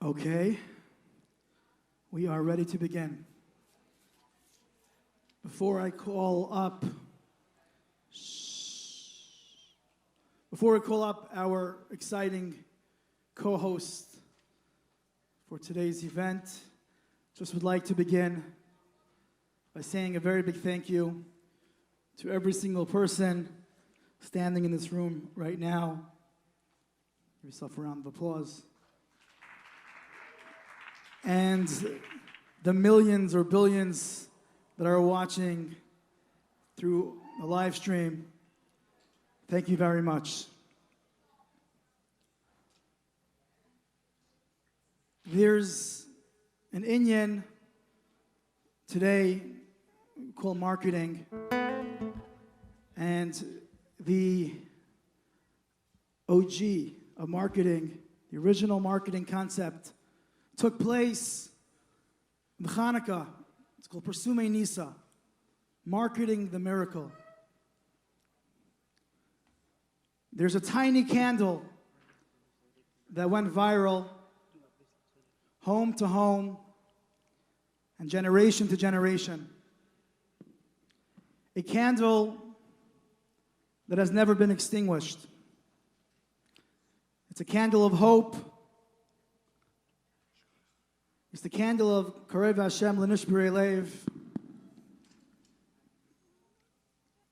Okay, we are ready to begin. Before I call up our exciting co-host for today's event, just would like to begin by saying a very big thank you to every single person standing in this room right now. Give yourself a round of applause. And the millions or billions that are watching through the live stream, thank you very much. There's an inyan today called marketing, and the OG of marketing, the original marketing concept, took place in Hanukkah. It's called Persume Nisa, marketing the miracle. There's a tiny candle that went viral, home to home and generation to generation. A candle that has never been extinguished. It's a candle of hope. It's the candle of Karev Hashem L'Nishbirei Lev.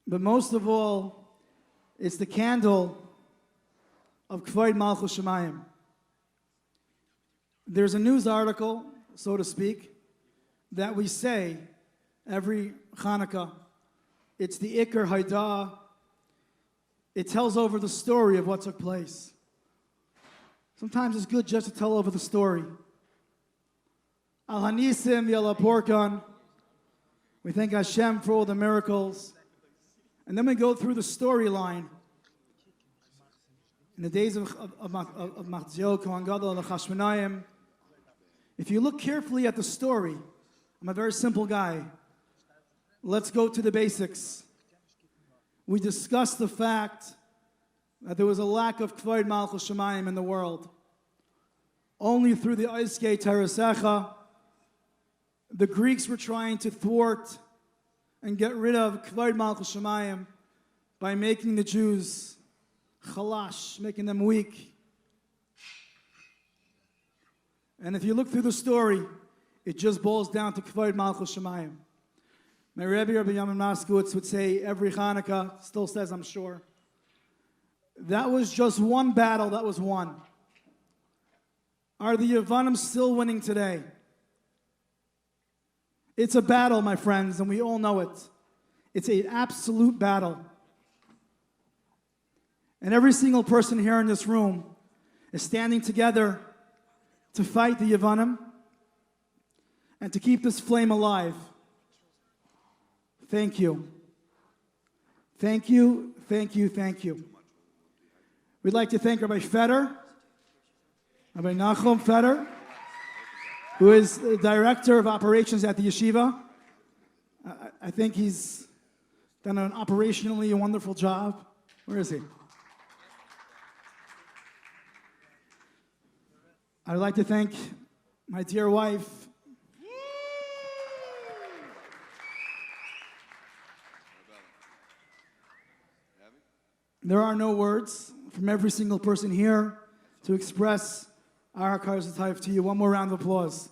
But most of all, it's the candle of K'vod Malchus Shemayim. There's a news article, so to speak, that we say every Hanukkah. It's the Iker Haidah. It tells over the story of what took place. Sometimes it's good just to tell over the story. Al Hanisim Yala Porkan. We thank Hashem for all the miracles. And then we go through the storyline. In the days of Machzio, Kohen Gadol, and the Chashmonayim, if you look carefully at the story, I'm a very simple guy. Let's go to the basics. We discussed the fact that there was a lack of K'vod Malchus Shemayim in the world. Only through the Oiskei Teresecha, the Greeks were trying to thwart and get rid of K'vod Malchus Shemayim by making the Jews chalash, making them weak. And if you look through the story, it just boils down to K'vod Malchus Shemayim. My Rebbe, Rabbi Yamin Moskowitz, would say every Hanukkah, still says, I'm sure, that was just one battle that was won. Are the Yevanim still winning today? It's a battle, my friends, and we all know it. It's an absolute battle. And every single person here in this room is standing together to fight the Yevanim and to keep this flame alive. Thank you. Thank you, thank you, thank you. We'd like to thank Rabbi Feder, Rabbi Newcomb Feder, who is the Director of Operations at the yeshiva. I think he's done an operationally wonderful job. Where is he? I'd like to thank my dear wife, there are no words from every single person here to express our Karzatayv to you. One more round of applause.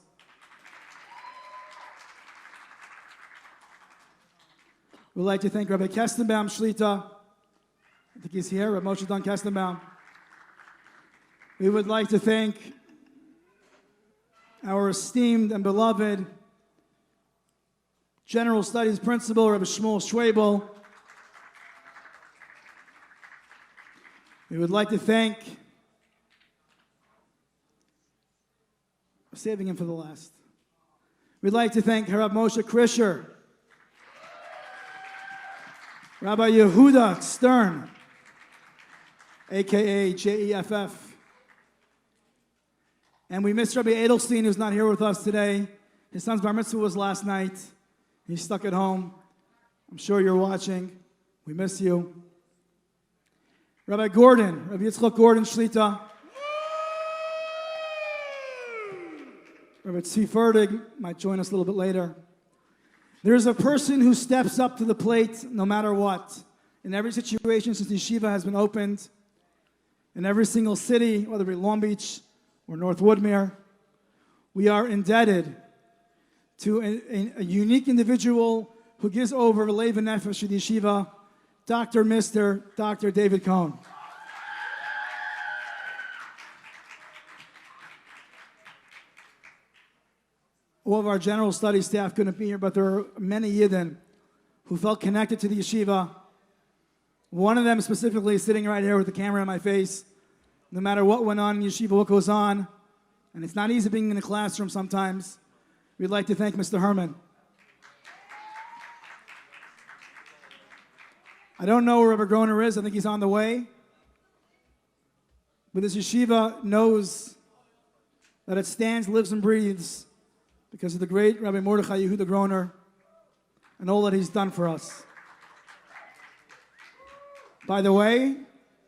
We'd like to thank Rabbi Kestenbaum Shlita. I think he's here, Rabbi Moshe Dan Kestenbaum. We would like to thank our esteemed and beloved General Studies Principal, Rabbi Shmuel Schwebel. We would like to thank, I'm saving him for the last. We'd like to thank Rabbi Moshe Krisher, Rabbi Yehuda Stern, a.k.a. JEFF. And we miss Rabbi Edelstein, who's not here with us today. His son's bar mitzvah was last night. He's stuck at home. I'm sure you're watching. We miss you. Rabbi Gordon, Rabbi Yitzchak Gordon Shlita. Rabbi Tzvi Ferdig might join us a little bit later. There's a person who steps up to the plate no matter what. In every situation since yeshiva has been opened, in every single city, whether it be Long Beach or North Woodmere, we are indebted to a unique individual who gives over Lev and Nefesh to the yeshiva, Dr. David Cohn. All of our general studies staff couldn't be here, but there are many Yidden who felt connected to the yeshiva. One of them specifically is sitting right here with the camera in my face. No matter what went on in yeshiva, what goes on, and it's not easy being in a classroom sometimes, we'd like to thank Mr. Herman. I don't know where Rabbi Groner is. I think he's on the way. But this yeshiva knows that it stands, lives, and breathes because of the great Rabbi Mordechai Yehuda Groner and all that he's done for us. By the way,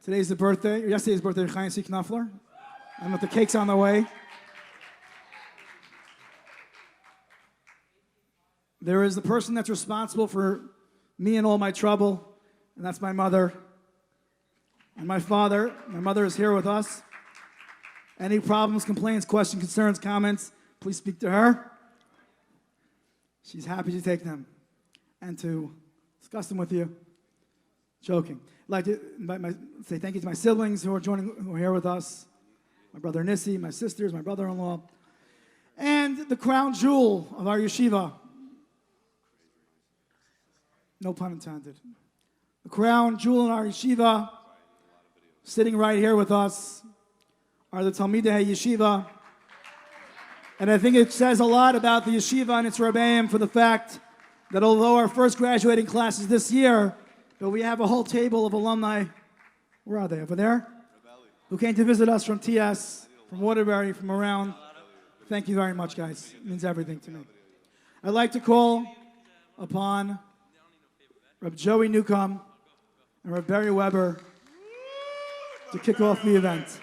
today's the birthday, or yesterday's birthday of Chaim C. Knopfler. I don't know if the cake's on the way. There is the person that's responsible for me and all my trouble, and that's my mother. And my father. My mother is here with us. Any problems, complaints, questions, concerns, comments, please speak to her. She's happy to take them and to discuss them with you. Joking. I'd like to say thank you to my siblings who are here with us. My brother Nissi, my sisters, my brother-in-law, and the crown jewel of our yeshiva. No pun intended. The crown jewel in our yeshiva, sitting right here with us, are the Talmidei Yeshiva. And I think it says a lot about the yeshiva and its Rebbeim for the fact that although our first graduating class is this year, but we have a whole table of alumni. Where are they? Over there? Who came to visit us from TS, from Waterbury, from around. Thank you very much, guys. It means everything to me. I'd like to call upon Reb Joey Newcomb and Reb Berri Weber to kick off the event.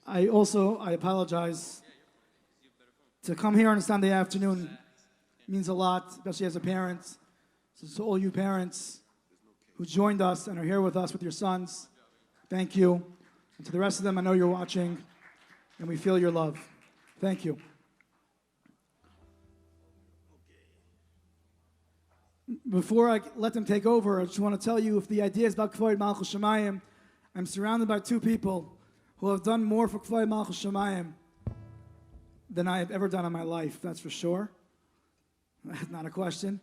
I apologize. To come here on a Sunday afternoon means a lot, especially as a parent. So to all you parents who joined us and are here with us with your sons, thank you. And to the rest of them, I know you're watching, and we feel your love. Thank you. Before I let them take over, I just want to tell you, if the idea is about K'vod Malchus Shemayim, I'm surrounded by two people who have done more for K'vod Malchus Shemayim than I have ever done in my life, that's for sure. That's not a question.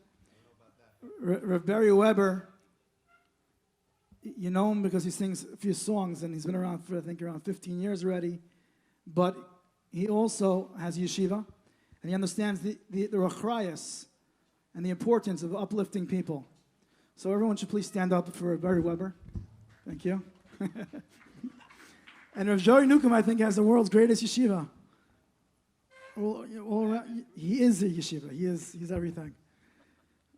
Rav Berri Weber, you know him because he sings a few songs, and he's been around for, I think, around 15 years already. But he also has yeshiva, and he understands the rachrayas and the importance of uplifting people. So everyone should please stand up for Rav Berri Weber. Thank you. And Rav Joey Newcomb, I think, has the world's greatest yeshiva. All around, he is a yeshiva. He's everything.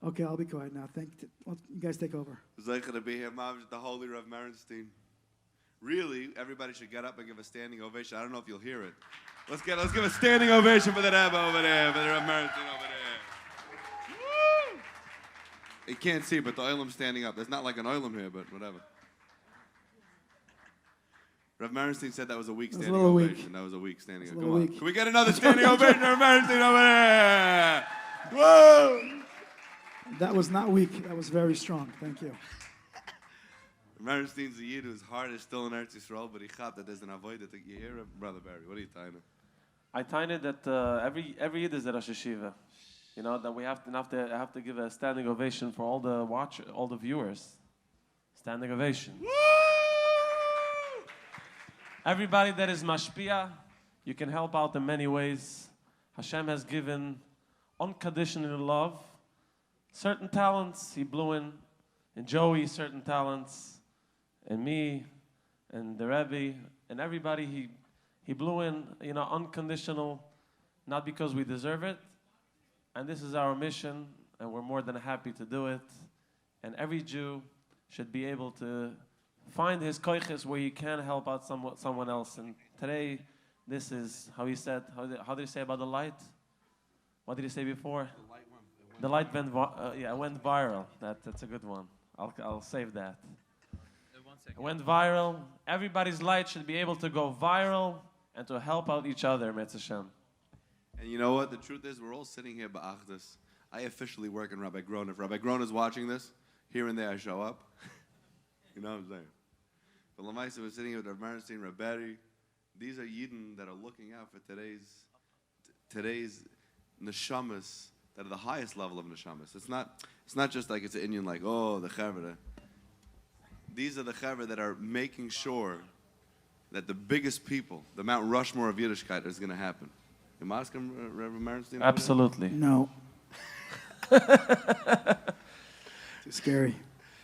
Okay, I'll be quiet now. You guys take over. Zeicher to be here, Mom, the holy Rav Merenstein. Really, everybody should get up and give a standing ovation. I don't know if you'll hear it. Let's give a standing ovation for the Rebbe over there, for the Rav Merenstein over there. Woo! You can't see, but the oilem's standing up. There's not like an oilem here, but whatever. Rav Merenstein said that was a weak standing ovation. That was a weak standing ovation. Come on. Can we get another standing ovation, Rav Merenstein over there? Whoa! That was not weak. That was very strong. Thank you. Merenstein's a Yid whose heart is still in Eretz Yisrael, but he thought that there's an avoid that you hear, Brother Berri. What are you tying it? I tying it that every Yid is at Rosh Yeshiva. You know, that we have to give a standing ovation for all the viewers. Standing ovation. Woo! Everybody that is mashpia, you can help out in many ways. Hashem has given unconditional love. Certain talents he blew in Joey, certain talents, and me, and the Rebbe, and everybody he blew in, you know, unconditional, not because we deserve it. And this is our mission, and we're more than happy to do it. And every Jew should be able to find his koiches where he can help out someone else. And today, this is how he said. How did he say about the light? What did he say before? The light went went viral. That's a good one. I'll save that. It went viral. Everybody's light should be able to go viral and to help out each other, Mitzvah Shem. And you know what? The truth is, we're all sitting here ba'achdus. I officially work in Rabbi Gron. If Rabbi Gron is watching this, here and there I show up. You know what I'm saying? But Lamaisa was sitting here with Rav Merenstein, Rav Berri. These are Yidden that are looking out for today's neshamas that are the highest level of neshamas. It's not just like it's an Indian like, oh, the chavra. These are the chavra that are making sure that the biggest people, the Mount Rushmore of Yiddishkeit, is going to happen. You ask him, Reverend Merenstein? Absolutely. No. Too scary.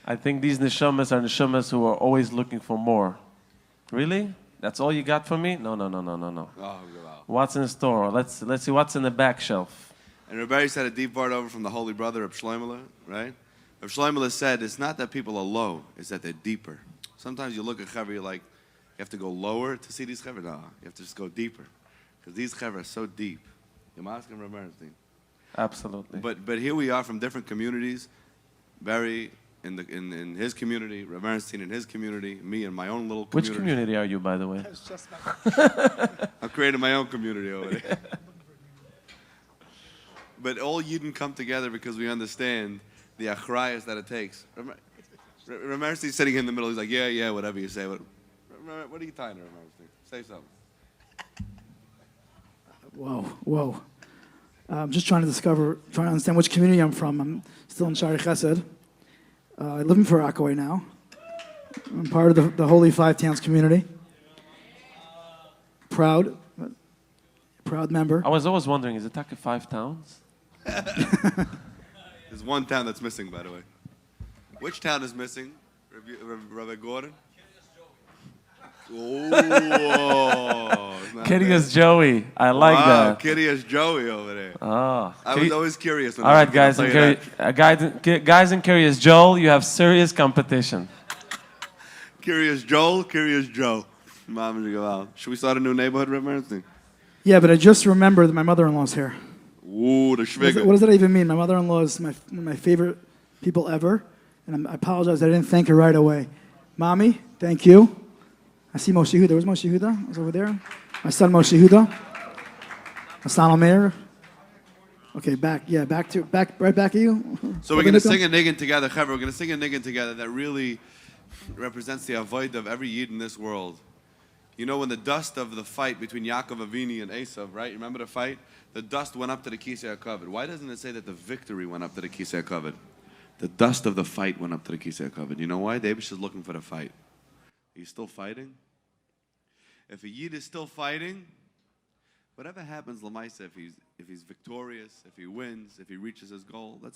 I think these neshamas are neshamas who are always looking for more. Really? That's all you got for me? No. Oh, wow. What's in store? Let's see what's in the back shelf. And Rabbi Berri said a deep word over from the holy brother of Shloimele, right? Rav Shloimele said, it's not that people are low, it's that they're deeper. Sometimes you look at chavra, you're like, you have to go lower to see these chavra? No, you have to just go deeper. Because these chavra are so deep. You ask him, Rav Merenstein. Absolutely. But here we are from different communities. Berri in his community, Rav Merenstein in his community, me in my own little community. Which community are you, by the way? I've created my own community over there. But all Yidden come together because we understand the achrayas that it takes. Rav Merenstein's sitting in the middle. He's like, yeah, whatever you say. What are you tying to, Rav Merenstein? Say something. Whoa. I'm just trying to understand which community I'm from. I'm still in Sha'arei Chesed. I live in Far Rockaway now. I'm part of the Holy Five Towns community. Proud member. I was always wondering, is it Taka 5 towns? There's one town that's missing, by the way. Which town is missing? Rabbi Gordon? Oh, Kiryas Joey. I like that. Kiryas Joey over there. Oh. I was always curious. All right, guys in Kiryas Joel, you have serious competition. Kiryas Joel, Kiryas Joe. Should we start a new neighborhood, Rav Merenstein? Yeah, but I just remembered that my mother-in-law's here. Ooh, the shviga. What does that even mean? My mother-in-law is one of my favorite people ever, and I apologize I didn't thank her right away. Mommy, thank you. I see Moshe Yehuda. Where's Moshe Yehuda? He's over there. My son Moshe Yehuda. Hassan Omer. Okay, right back at you. So we're going to sing a niggin together, Chaver. We're going to sing a niggin together that really represents the avoid of every Yid in this world. You know, when the dust of the fight between Yaakov Avini and Esav, right? You remember the fight? The dust went up to the Kisei HaKavod. Why doesn't it say that the victory went up to the Kisei HaKavod? The dust of the fight went up to the Kisei HaKavod. You know why? The Eibush is looking for the fight. Are you still fighting? If a Yid is still fighting, whatever happens, Lamaisa, if he's victorious, if he wins, if he reaches his goal, that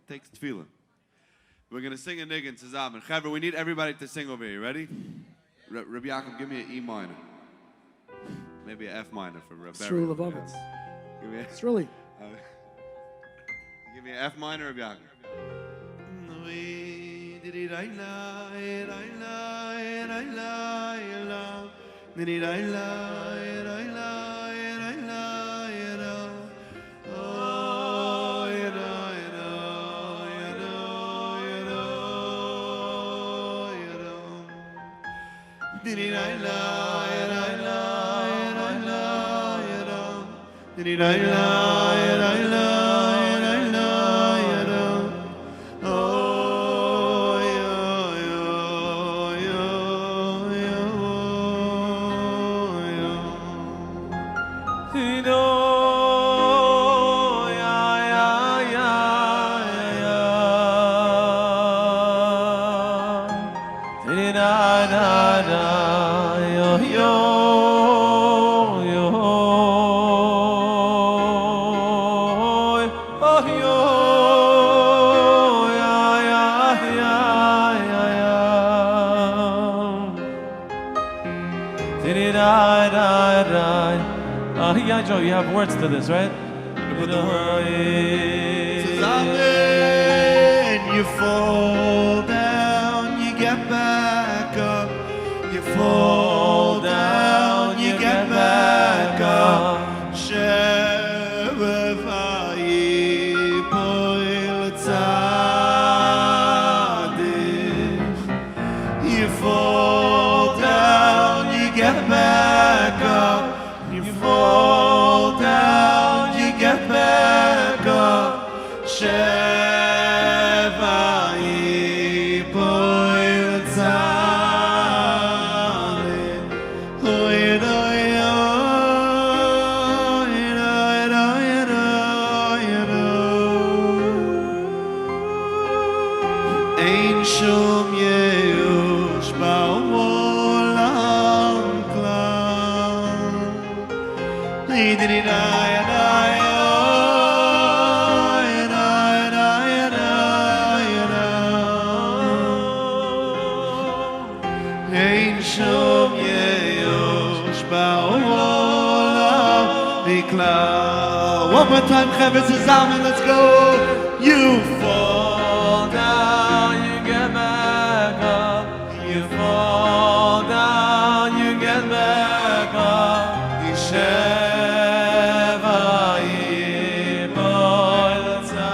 takes tefillah. We're going to sing a niggin zusammen. Chaver, we need everybody to sing over here. Ready? Rabbi Yaakov, give me an E minor. Maybe an F minor for Rabbi Berri. It's really above it. It's really. Give me an F minor, Rabbi Yaakov. Joe, you have words to this, right? Zusammen, you fall down, Ein shum yeush ba'olam klal. Ein shum yeush ba'olam klal. One more time, Chavis zusammen, let's go. You fall down, you get back up. You fall down, you get back up. Yeshiva yipoil tzadik.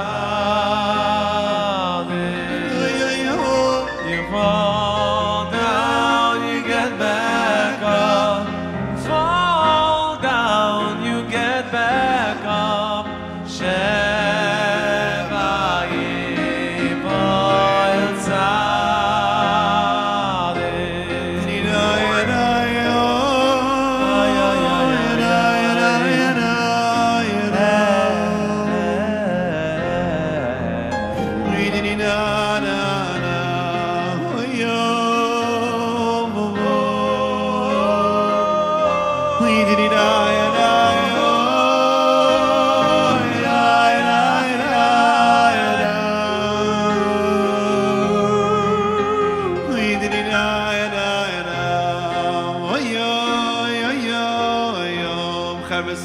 You fall down, you get back up. Fall down, you get back up. Sheva yipoil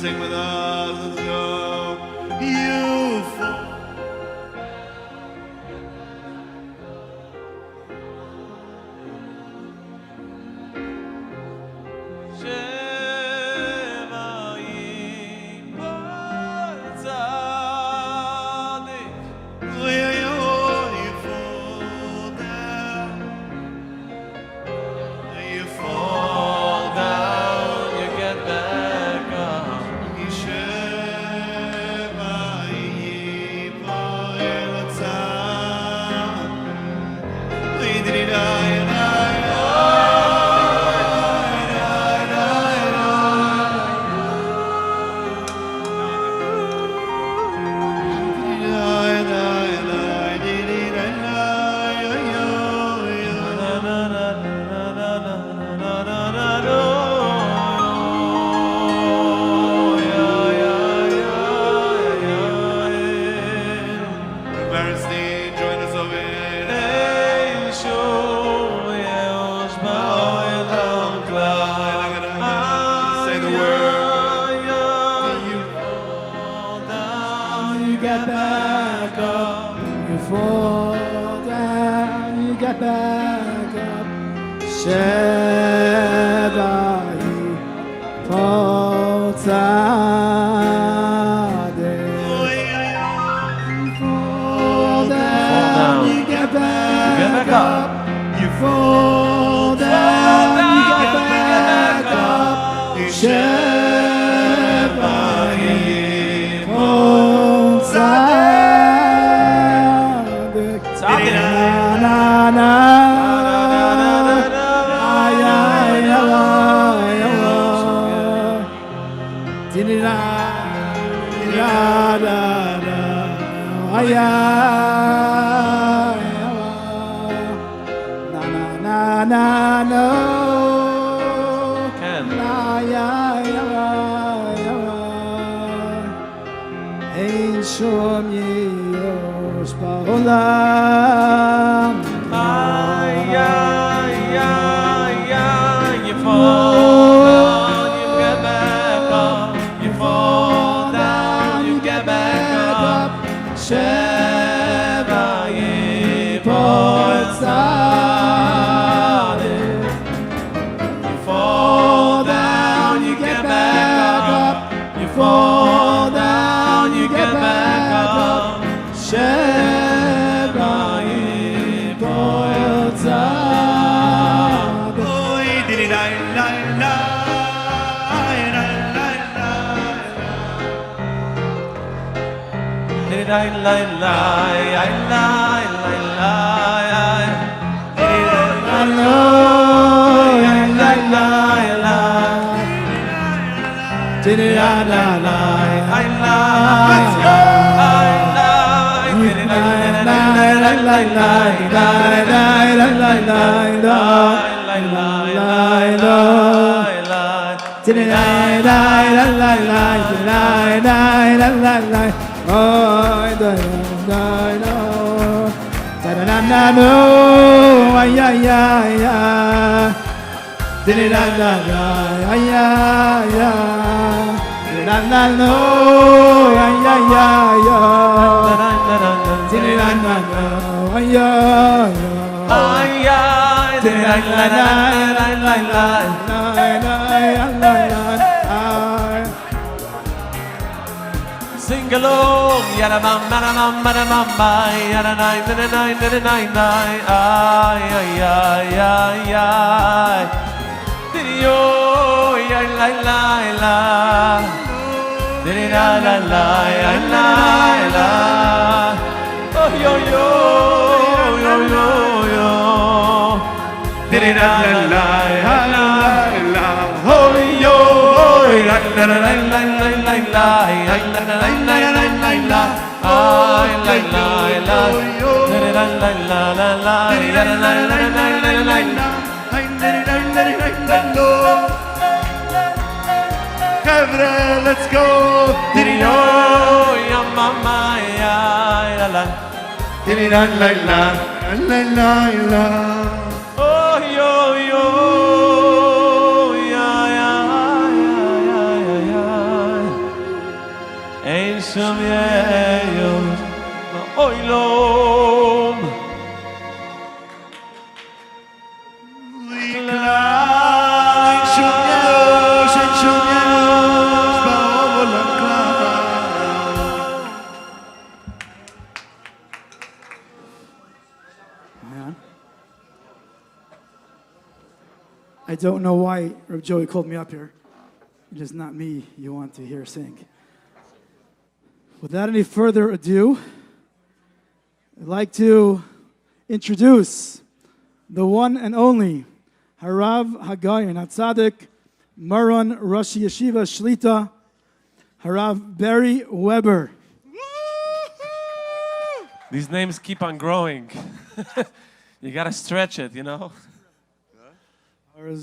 Sing with us, let's go. You fall. Sheva yipoil tzadik. You fall down. You fall down. You get back up. Sheva yipoil join us over here. Say the word. You fall down, you get back up. You fall down, you get back up. Sheva yipoil tzadik. You fall down, you get back up. You fall down, you get back up. Sheva yipoil tzadik. Na na. Ay, ay, ay, ay, ay. Di-di-da, di-da-da-da. Ay, ay, ay, ay. Na na na na no. Ken. Ay, ay, ay, ay, ay. Ein shum yeush ba'olam. Ay, ay, ay, ay, you fall down, you get back up. You fall down, you get back up. Sheva yipoil tzadik. You fall down, you get back up. You fall down, you get back up. Sheva yipoil tzadik. Sing along, yada bam, bada bam, bada bam, bye, yada nine, nine, nine, nine, nine, nine, ay, ay, ay, ay, ay, diddy yo, ay, la, la, la, diddy la, la, la, ay, la, la, oh, yo, yo, yo, yo, yo, diddy la, la, la, la, la, oh, yo, la, la, la, la, la, la, la, let's go. Oh, yo, yo, yeah, yeah, yeah, yeah, yeah. Ein shum yeyom, oy lom. Man. I don't know why Reb Joey called me up here. It is not me you want to hear sing. Without any further ado, I'd like to introduce the one and only Harav Hagayin HaTzadik Maron Rosh Yeshiva Shlita Harav Berri Weber. These names keep on growing. You gotta stretch it, you know? Oh,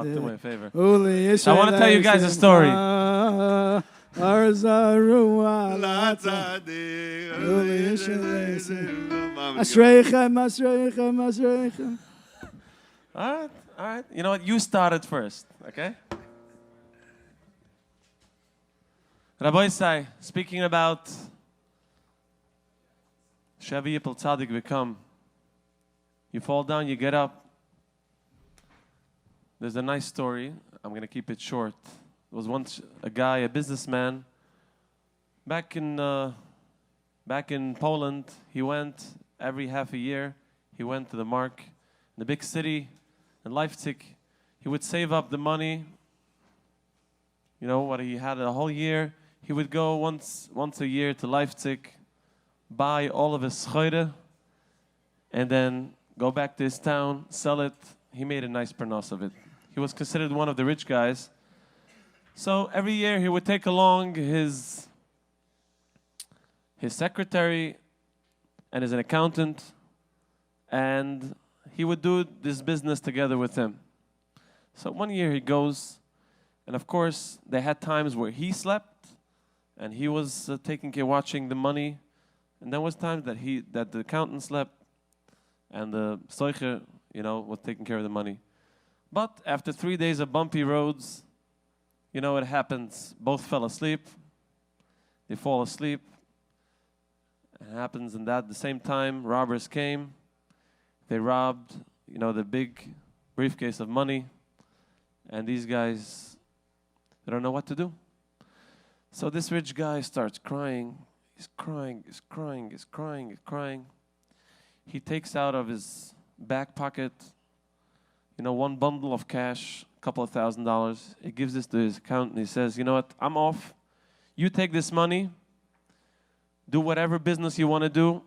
do me a favor. I I want to tell you guys a story. All right. You know what? You started first, okay? Rabbi Isai, speaking about Shavi Yipel Tzadik V'Kam, you fall down, you get up. There's a nice story. I'm going to keep it short. There was once a guy, a businessman, back in Poland. He went every half a year. He went to the mark in the big city, in Leipzig. He would save up the money. You know what he had a whole year. He would go once a year to Leipzig, buy all of his Sha'arei, and then go back to his town, sell it. He made a nice parnas of it. He was considered one of the rich guys. So every year he would take along his secretary and as an accountant, and he would do this business together with him. So one year he goes, and of course they had times where he slept, and he was taking care, watching the money, and there was times that the accountant slept, and the soicher, was taking care of the money. But after 3 days of bumpy roads, you know what happens? Both fell asleep. They fall asleep. It happens in that the same time, robbers came. They robbed, the big briefcase of money. And these guys, they don't know what to do. So this rich guy starts crying. He's crying. He takes out of his back pocket, one bundle of cash, a couple of $1,000. He gives this to his accountant. He says, you know what, I'm off. You take this money Do whatever business you want to do.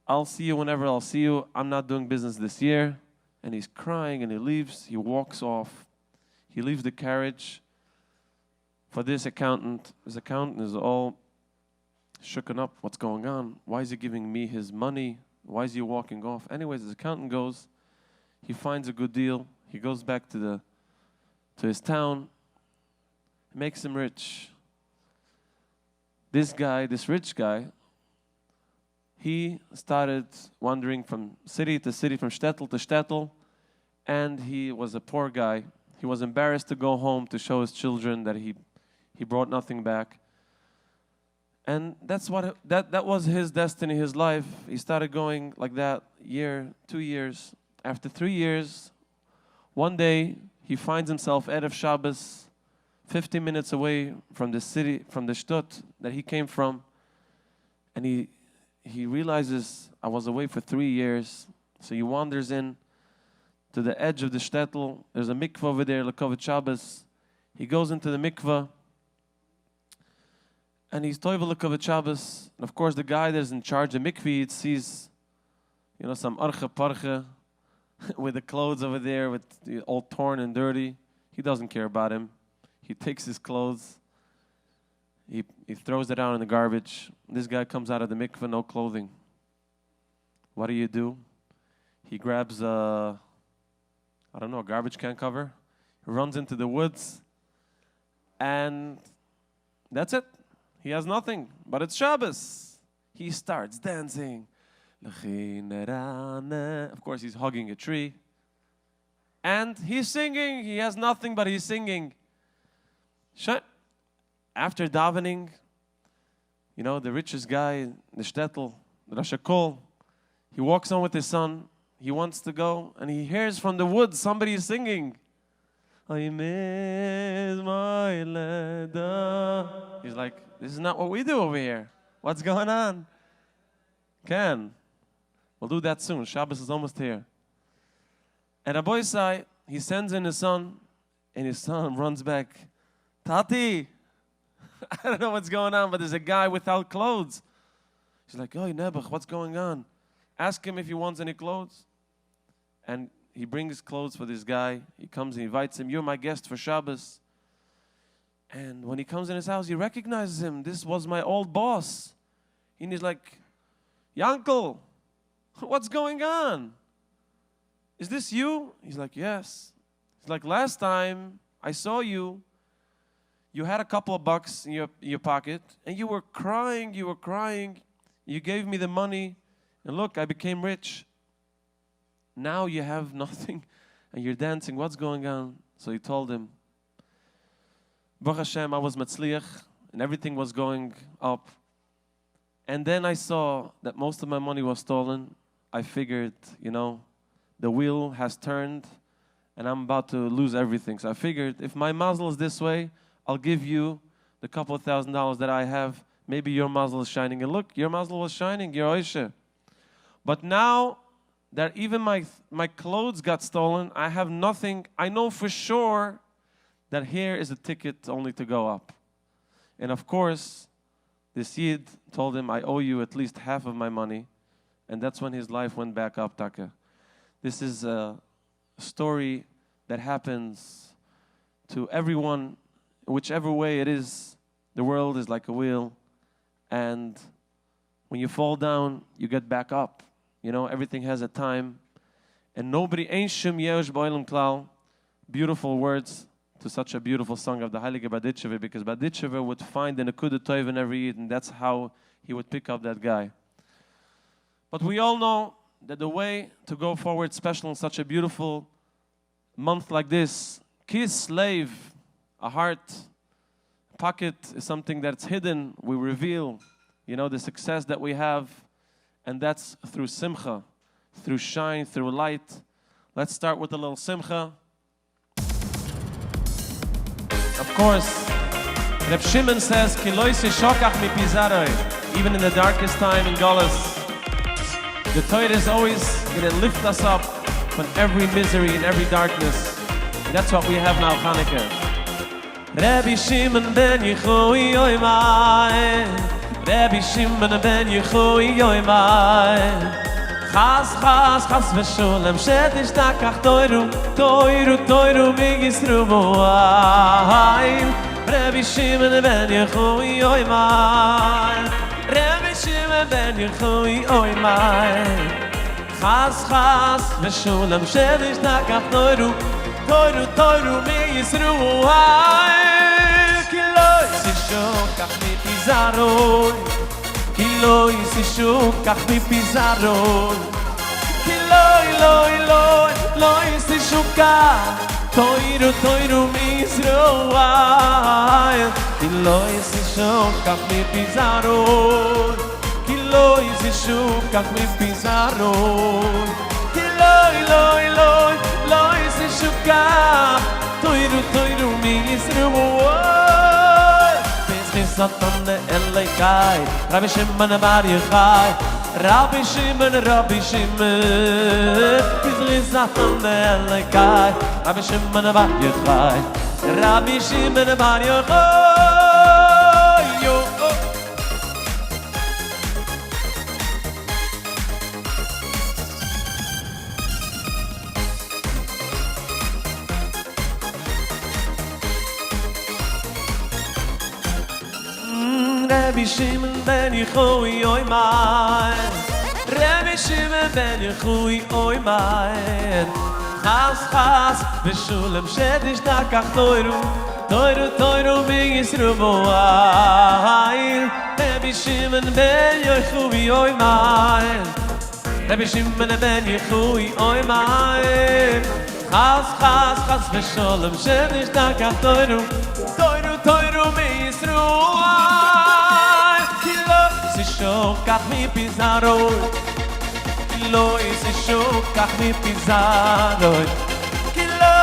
I'll see you whenever I'll see you. I'm not doing business this year. And he's crying and he leaves. He walks off. He leaves the carriage for this accountant. His accountant is all shooken up. What's going on? Why is he giving me his money? Why is he walking off? Anyways, his accountant goes. He finds a good deal. He goes back to his town. Makes him rich. This guy, this rich guy, he started wandering from city to city, from shtetl to shtetl, and he was a poor guy. He was embarrassed to go home to show his children that he brought nothing back. And that was his destiny, his life. He started going like that year, 2 years. After 3 years, one day he finds himself Erev Shabbos, 50 minutes away from the city, from the shtut that he came from, and he realizes, I was away for 3 years. So he wanders in to the edge of the shtetl. There's a mikvah over there, Lekovat Shabbos. He goes into the mikvah, and he's toivel Lekovat Shabbos. And of course, the guy that's in charge of mikvah sees, some arche parche with the clothes over there, with all torn and dirty. He doesn't care about him. He takes his clothes, he throws it out in the garbage. This guy comes out of the mikveh, no clothing. What do? He grabs a garbage can cover, he runs into the woods, and that's it. He has nothing, but it's Shabbos. He starts dancing. Of course, he's hugging a tree. And he's singing. He has nothing, but he's singing. After davening, the richest guy, the shtetl, the Rosh Hakol, he walks on with his son. He wants to go, and he hears from the woods somebody is singing. I miss my leda. He's like, this is not what we do over here. What's going on? We'll do that soon. Shabbos is almost here. And Rabbi Isai, he sends in his son, and his son runs back. Tati, I don't know what's going on, but there's a guy without clothes. She's like, oh, Nebuch, what's going on? Ask him if he wants any clothes. And he brings clothes for this guy. He comes and invites him. You're my guest for Shabbos. And when he comes in his house, he recognizes him. This was my old boss. And he's like, Yankel, what's going on? Is this you? He's like, yes. He's like, last time I saw you, you had a couple of bucks in your pocket, and you were crying. You gave me the money, and look, I became rich. Now you have nothing, and you're dancing. What's going on? So he told him, Baruch Hashem, I was Matzliach, and everything was going up. And then I saw that most of my money was stolen. I figured, the wheel has turned, and I'm about to lose everything. So I figured, if my mazel is this way, I'll give you the couple of $1,000 that I have. Maybe your mazel is shining. And look, your mazel was shining, your oishe. But now that even my clothes got stolen, I have nothing. I know for sure that here is a ticket only to go up. And of course, this Yid told him, I owe you at least half of my money. And that's when his life went back up, Taka. This is a story that happens to everyone, whichever way it is. The world is like a wheel. And when you fall down, you get back up. Everything has a time. And nobody, ain't shum yesh ba'olam klal. Beautiful words to such a beautiful song of the Heilige Baditchever, because Baditchever would find the Nekuda Tov in every Yid, and that's how he would pick up that guy. But we all know that the way to go forward, special in such a beautiful month like this, kiss, slave, a heart, pocket is something that's hidden. We reveal, the success that we have, and that's through simcha, through shine, through light. Let's start with a little simcha. Of course, Reb Shimon says, "Ki lo yishokach mi pizaroi." Even in the darkest time in Golas, the Torah is always going to lift us up from every misery and every darkness. And that's what we have now, Hanukkah. Rabbi Shimon ben Yechui Oimai, Rabbi Shimon ben Yechui yoymai Chas, chas, chas v'sholem Shedish takach toiru, toiru, toiru Migisru bo'aim Rabbi Shimon ben Yechui yoymai Rabbi Shimon ben Yechui yoymai Chas, chas v'sholem Shedish takach toiru, toiru, toiru Migisru bo'aim Ki lo yisishokach mi pizaroi Ki lo yisishokach mi pizaroi Ki lo yisishokach Toiru, toiru Mizroai Ki lo yisishokach mi pizaroi Ki lo yisishokach mi pizaroi Ki lo yisishokach Toiru, toiru Mizroai Satan the Elikai Rabbi Shimon bar Yochai Rabbi Shimon Bizli Satan the Elikai Rabbi Shimon bar Yochai Rabbi Shimon bar Yochai Yo Rabbi Shimon ben Yechui oymai Rabbi Shimon ben Yechui oymai Chas, chas, v'shulem shedish takach toiru Toiru, toiru, migisru bo'ail Rabbi Shimon ben Yechui oymai Rabbi Shimon ben Yechui oymai Chas, chas, chas, v'shulem shedish takach toiru Toiru, toiru, migisru Shokach mi pizaroi Ki lo yisishokach mi pizaroi Ki lo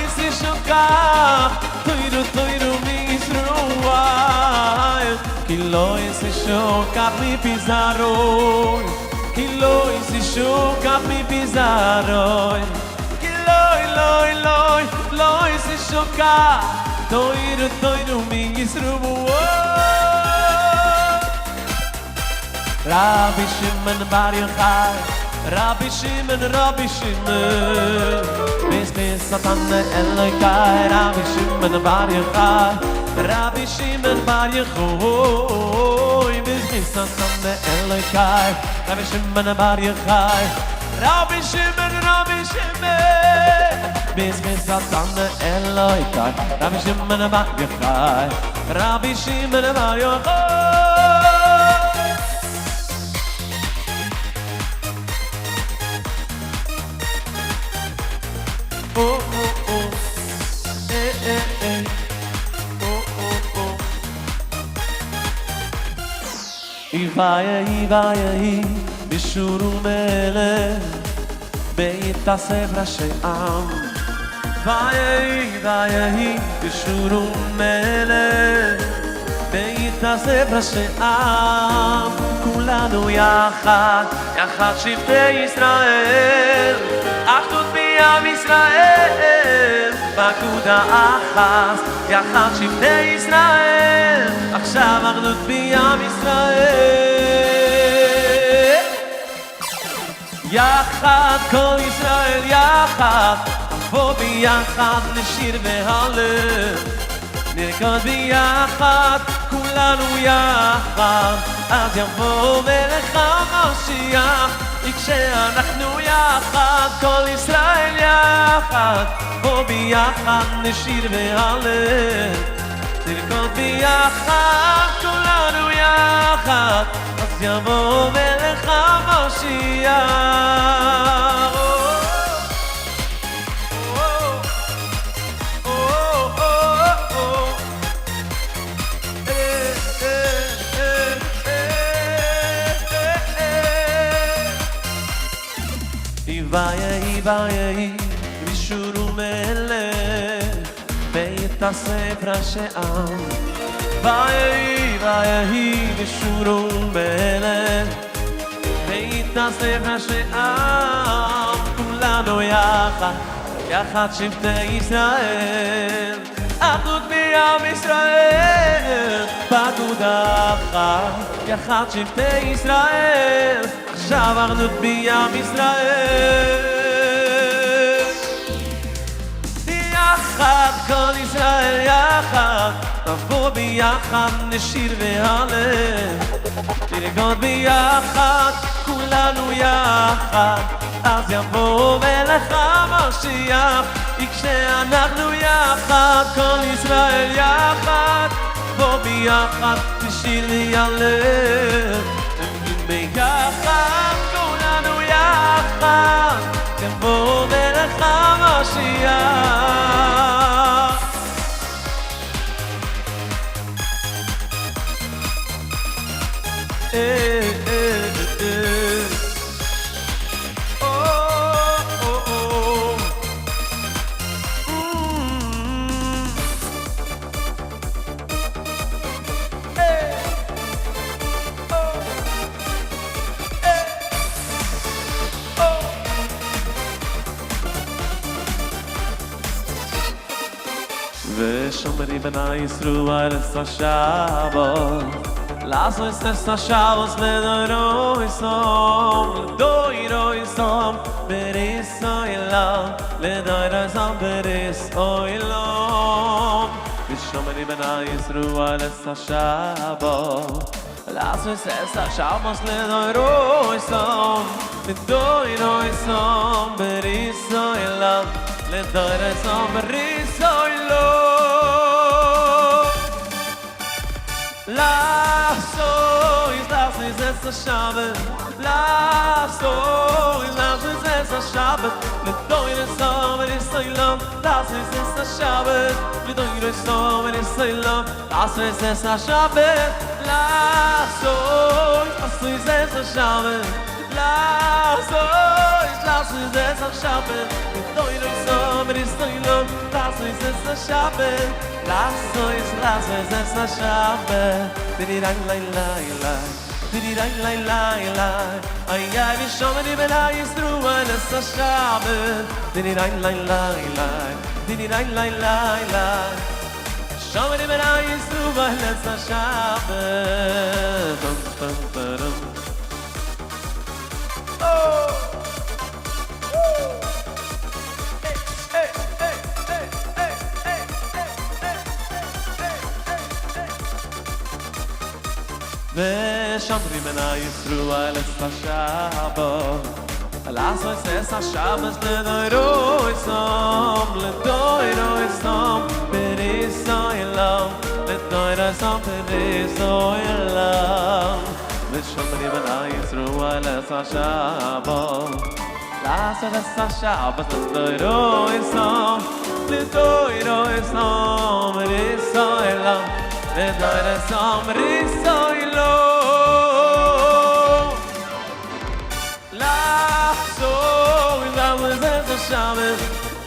yisishokach Toiru, toiru mi Yisroel Ki lo yisishokach mi pizaroi Ki lo yisishokach mi pizaroi Ki lo yisishokach Toiru, toiru mi Yisroel Rabbi Shimon bar Yochai Rabbi Shimon Bis Satan Elikai Rabbi Shimon bar Yochai Rabbi Shimon bar Yochai Bis Satan Elikai Rabbi Shimon bar Yochai Rabbi Shimon Bis Satan Elikai Rabbi Shimon bar Yochai Rabbi Shimon bar Yochai Oh, oh, oh, eh, eh, eh, oh, oh, oh. Ivaye, bishuru mele, beita sevra she'am. Ivaye, bishuru mele, beita sevra she'am. Kulanu yachad, yachad shivtei Yisrael. Achdut Am Israel, Bakuda Achas, Yachad Shivtei Israel, Achshav Achdut B'Am Israel. Yachad Kol Israel, Yachad, Avo B'Yachad Nishir V'Halel, Nirkod B'Yachad, Kulanu Yachad, Az Yavo Melech HaMashiach. כשאנחנו יחד, כל ישראל יחד, בוא ביחד נשיר והלל, נרקוד ביחד, כולנו יחד, אז יבוא מלך המשיח. Ivaye, bishuru mele, beita sevra she'am. Ivaye, bishuru mele, beita sevra she'am. Kulanu yachad, yachad shivtei Yisrael. אחדות בעם ישראל, פקודה אחת, יחד שבטי ישראל, עכשיו אחדות בעם ישראל. יחד כל ישראל יחד, נבוא ביחד נשיר והלל, נרקוד ביחד כולנו יחד, אז יבוא מלך המשיח, כשאנחנו יחד כל ישראל יחד, בוא ביחד נשיר והלל, ביחד כולנו יחד, יבוא מלך המשיח. ושומרי בני ישראל את השבת, לעשות את השבת לדורו יסום, לדורו יסום, בריס אוילם, לדורו יסום, בריס אוילם. ושומרי בני ישראל את השבת, לעשות את השבת לדורו יסום, לדורו יסום, בריס אוילם, לדורו יסום, בריס אוילם. Lass uns es a Shabbat, lass uns es a Shabbat, mit deiner Samen ist ein Lamm, lass uns es a Shabbat, mit deiner Samen ist ein Lamm, lass uns es a Shabbat, lass uns es a Shabbat, lass uns es a Shabbat, mit deiner Samen ist ein Lamm, lass uns es a Shabbat, lass uns es a Shabbat, ay ay vi shomri belay stru an es a Shabbat, dini lay shomri belay stru an es a Shabbat. ושומרים בני ישראל את השבת, לעשות את השבת לדורו יסום, לדורו יסום, בריס אוילם, לדורו יסום, בריס אוילם. ושומרים בני ישראל את השבת, לעשות את השבת לדורו יסום, לדורו יסום, בריס אוילם, לדורו יסום, בריס אוילם. Shabbat,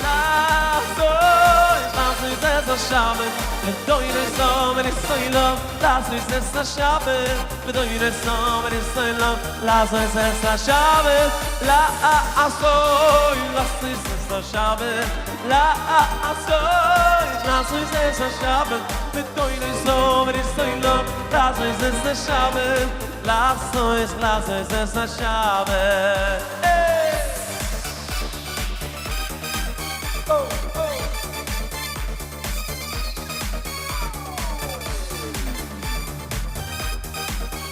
lass uns es a Shabbat, mit deiner Samen ist ein Lamm, lass uns es a Shabbat, mit deiner Samen ist ein Lamm, lass uns es a Shabbat, lass uns es a Shabbat, lass uns es a Shabbat, mit deiner Samen ist ein Lamm, lass uns es a Shabbat, lass uns es a Shabbat.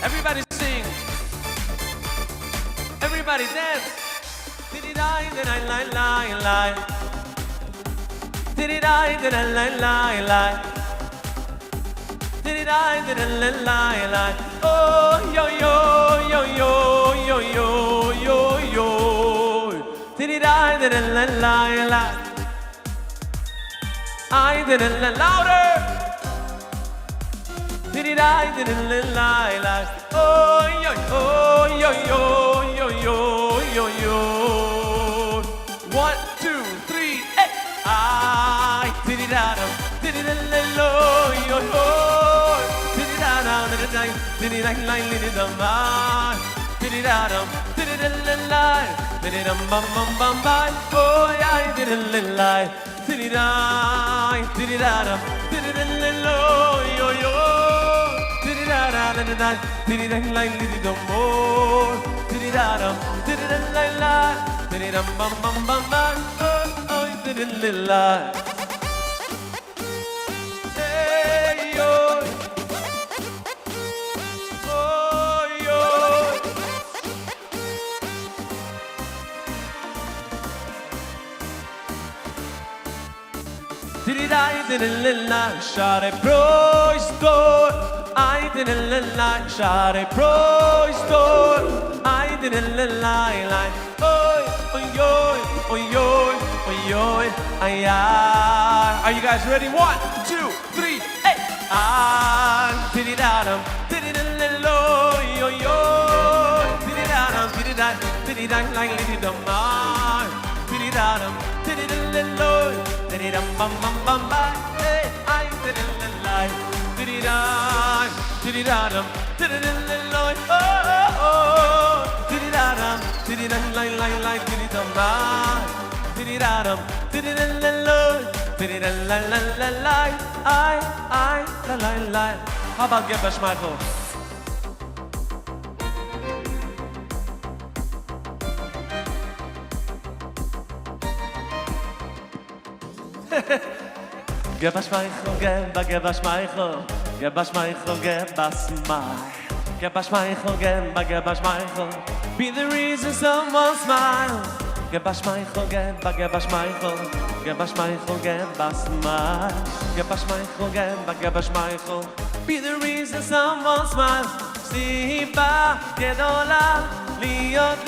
Everybody sing. Everybody dance. Did-it-I, did-I-lie. Did-it-I, did-I-lie. Did-it-I, did-I-lie. Oh, yo, yo, yo, yo, yo, yo, yo, yo. Did-it-I, did-I-lie. I did-it louder. Did-it-I, did-it-lie. Oh, yo, oh, yo, yo, yo, yo, yo, yo. 1, 2, 3, 8. I did-it-da, did-it-lo, yo, yo. Did-it-da, did-it-da, did-it-lie, did-it-da, did-it-da, did-it-lie, did-it-bum, bum, bum, bum. Oh, I did-it-lie. Tididai, tididadam, tididililo, yo yo. Tididada, tididai, tididilai, lididamor. Tididadam, tididilai, tididam bam bam bam bam. Oh, oh, tididilai. Hey yo. Oh yo. Tididai, tididilai, Shaarei Pruzdor. I tididilai, Shaarei Pruzdor. I tididilai, like, oi, oi, oi, oi, oi, oi, oi, ay, ay. Are you guys ready? 1, 2, 3, hey! Ah, tididadam, tididililo, yo, yo. Tididadam, tididai, tididai, like, lididam, ah. Tididadam, tididililo, tididam, bam, bam, bam, bam, hey, ay, tididilai, tididai, tididadam, tididililo, oh, oh, oh. Tididadam, tididilai, like, tididam, ah. Tididadam, tididililo, tididilai, la, la, la, ay, ay, la, la, la. How about Get Bash Michael? Get Bash Michael, get Bash Michael, get Bash Michael, get Bash Michael. Get Bash Michael, get Bash Michael. Be the reason someone smiles. Get Bash Michael, get Bash Michael, get Bash Michael, get Bash Michael. Get Bash Michael, get Bash Michael. Be the reason someone smiles. Simba gedola, liot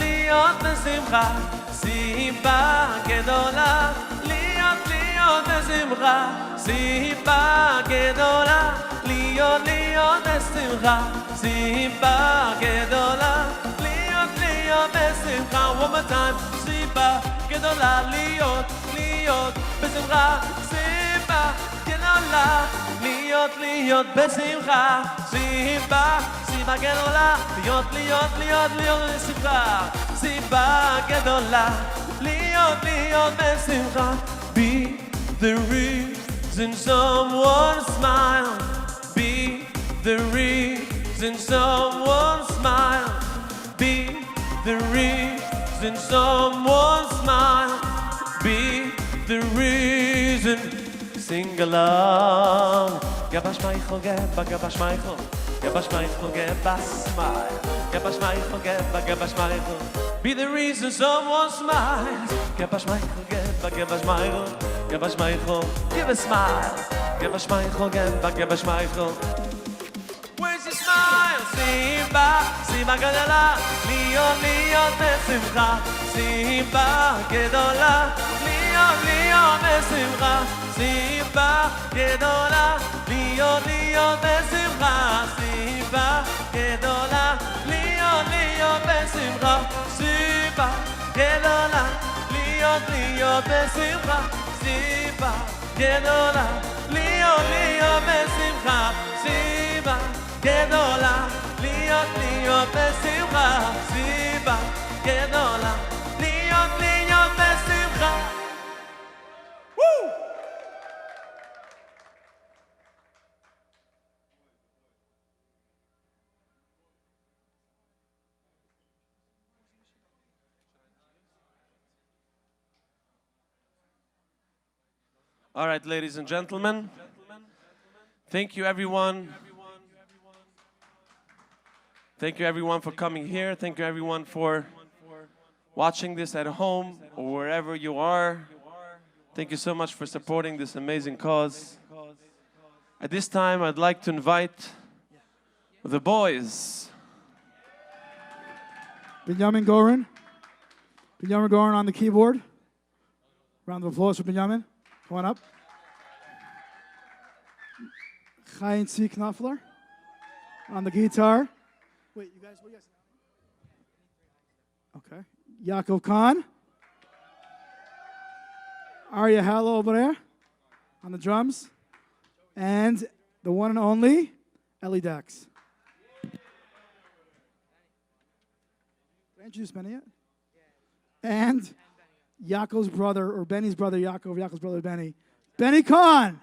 besimcha. Simba gedola, liot besimcha. Simba gedola, liot besimcha. Simba gedola, liot besimcha. One more time. Simba gedola, liot besimcha. Simba gedola, liot besimcha. Simba gedola, liot besimcha. Simba gedola, liot besimcha. Be the reason someone smiles. Be the reason someone smiles. Be the reason someone smiles. Be the reason. Sing along. Get Bash Michael, get Bash Michael. Get Bash Michael, get Bash Smile. Get Bash Michael, get Bash Michael. Be the reason someone smiles. Get Bash Michael, get Bash Michael. Get Bash Michael, give a smile. Get Bash Michael, get Bash Michael. Where's your smile? Simba gedola, liot besimcha. Simba gedola, liot besimcha. Simba gedola, liot besimcha. Simba gedola, liot besimcha. Simba gedola, liot besimcha. Simba gedola, liot besimcha. Simba gedola, liot besimcha. Simba gedola, liot besimcha. Woo! All right, ladies and gentlemen, thank you everyone. Thank you everyone for coming here. Thank you everyone for watching this at home or wherever you are. Thank you so much for supporting this amazing cause. At this time, I'd like to invite the boys. Binyamin Gorin. Binyamin Gorin on the keyboard. Round of applause for Binyamin. Come on up. Chaim C. Knopfler on the guitar. Wait, you guys, what do you guys? Okay. Yaakov Khan. Arya Hallow over there on the drums. And the one and only Ellie Dachs. Did I introduce Benny yet? And Yaakov's brother, or Benny's brother, Yaakov, Yaakov's brother, Benny. Benny Khan.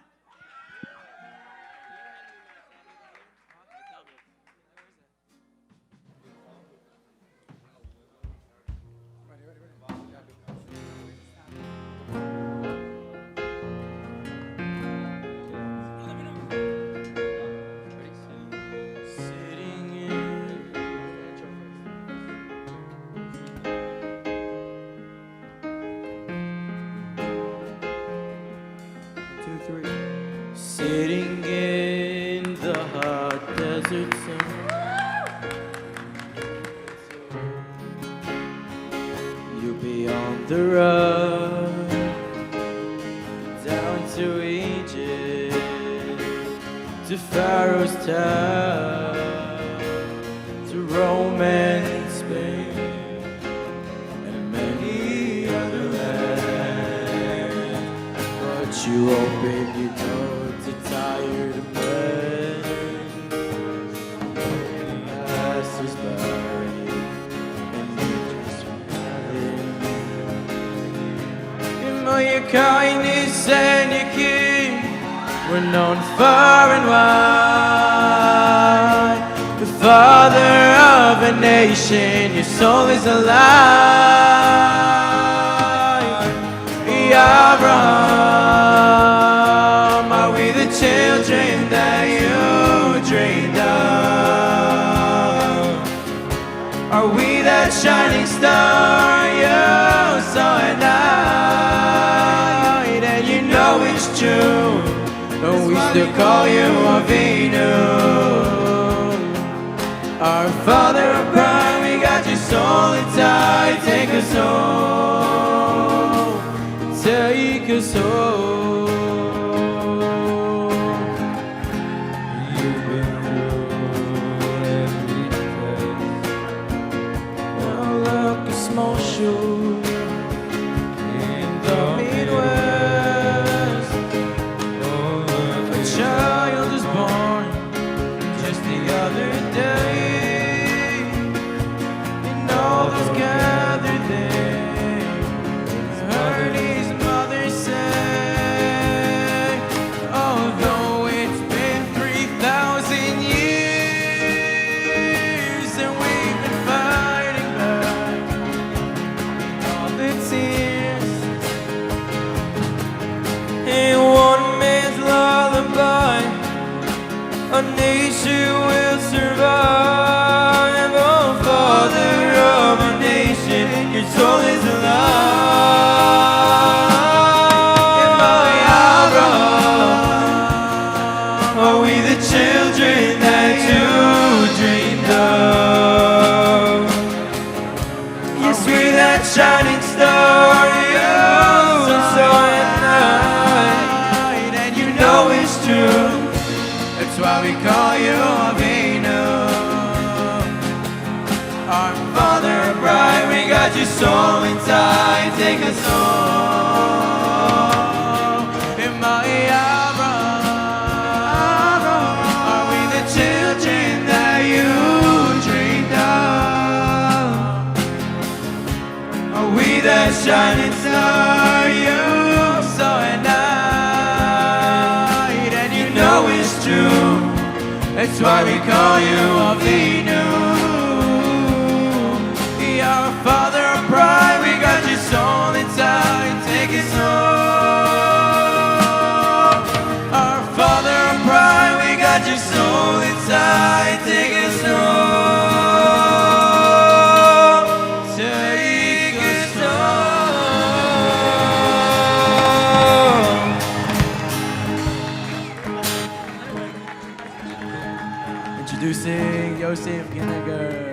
Sitting in the hot desert sun, you'll be on the road down to Egypt, to Pharaoh's town, to Rome and Spain, and many other lands. But you opened your door to tired men, passers-by, and you just ran. And all your kindness and your care were known far and wide. The father of a nation, your soul is alive. Abraham, are we the children that you dreamed of? Are we that shining star you saw at night? And you know it's true, but we still call you Avinu. Our Father of pride, we got your soul inside. Take us home, take us home. You've been through every place. Now look, a small shoe in the Midwest. A child is born just the other day. All those gathered there heard his mother say, although it's been 3,000 years and we've been fighting back all the tears, in one man's lullaby a nation will survive. Oh, Father of a nation, your soul is alive. And my Abraham, are we the children that you dreamed of? Yes, we're that shining star you saw at night, and you know it's true. That's why we call you Avinu. Our Father of bright, we got your soul inside. Take us home. In my Abraham, are we the children that you dreamed of? Are we that shining star you saw at night? And you know it's true. That's why we call you Avinu. Our Father of pride, we got your soul inside. Take us home. Our Father of pride, we got your soul inside. Take us home. Take us home. Introducing Yosef Ginniger.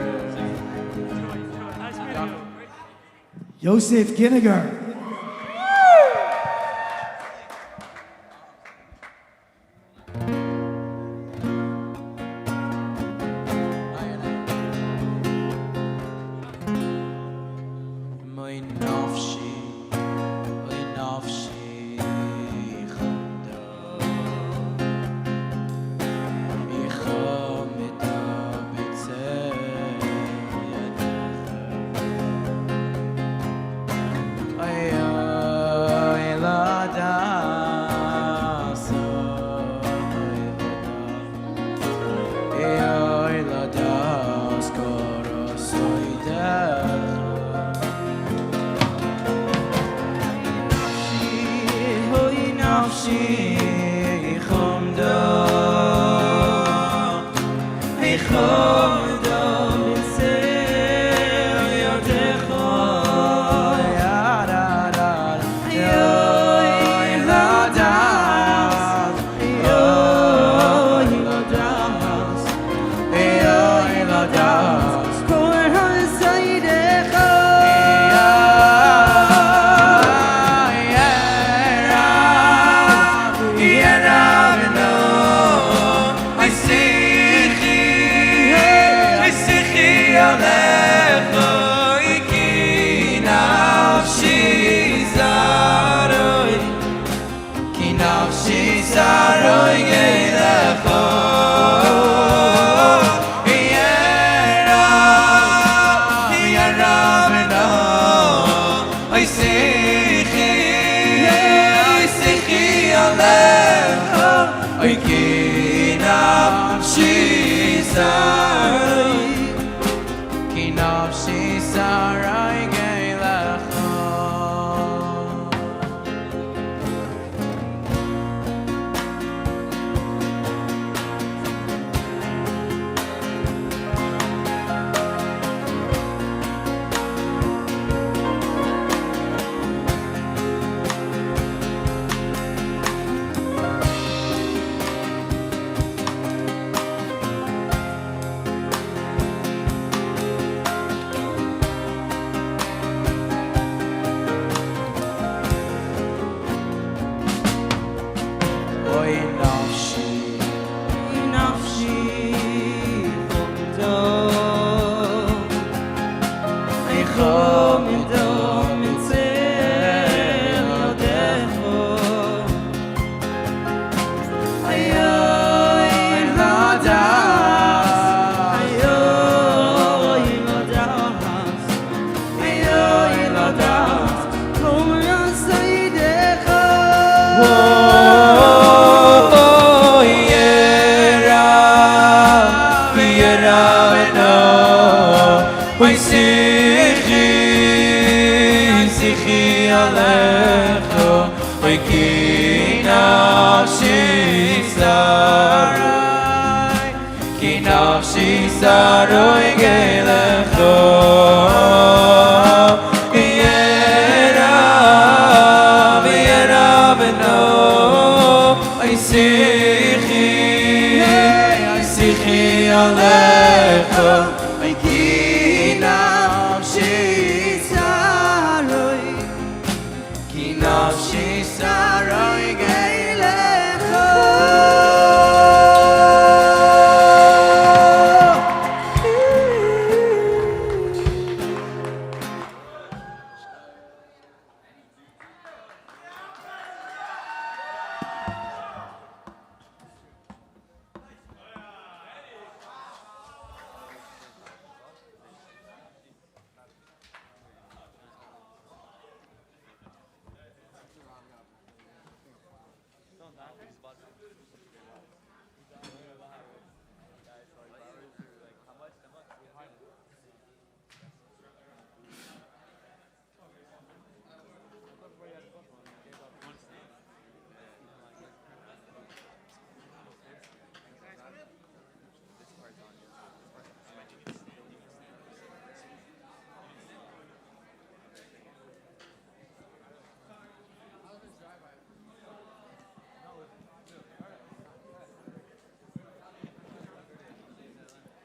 Yosef Ginniger. I nafshi sarai geilecha. Oy nafshi, nafshi chomdo, ay chomdo mitzel odecho, ayoy ladas, ayoy ladas, ayoy ladas, kom yasayidecha. Oy sichi, sichi alecho, oy ki nafshi saroi geilecho. Yera beno, oy sichi, sichi alecho, oy ki nafshi saroi geilecho.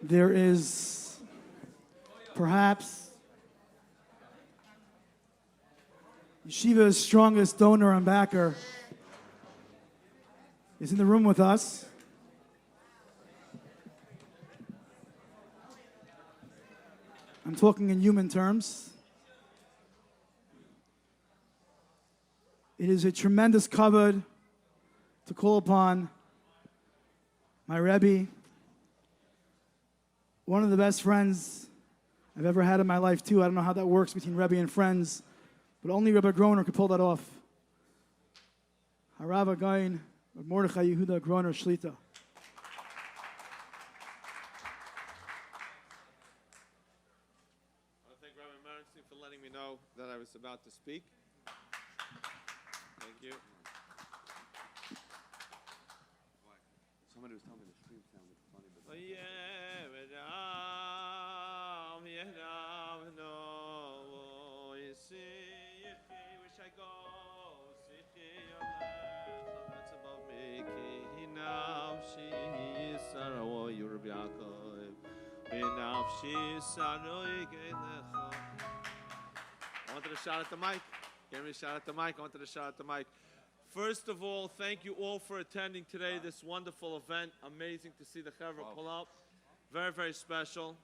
There is perhaps yeshiva's strongest donor and backer is in the room with us. I'm talking in human terms. It is a tremendous kavod to call upon my Rebbe, one of the best friends I've ever had in my life, too. I don't know how that works between Rebbe and friends, but only Rebbe Groner could pull that off. Harav Again, Mordechai Yehuda Groner Shlita. I want to thank Rabbi Merenstein for letting me know that I was about to speak. Thank you. Somebody was telling me the stream sounded funny, but wish I go. That's above me. I wanted to shout at the mic. Give me a shout at the mic. I wanted to shout at the mic. First of all, thank you all for attending today, this wonderful event. Amazing to see the Chevra pull up. Very, very special.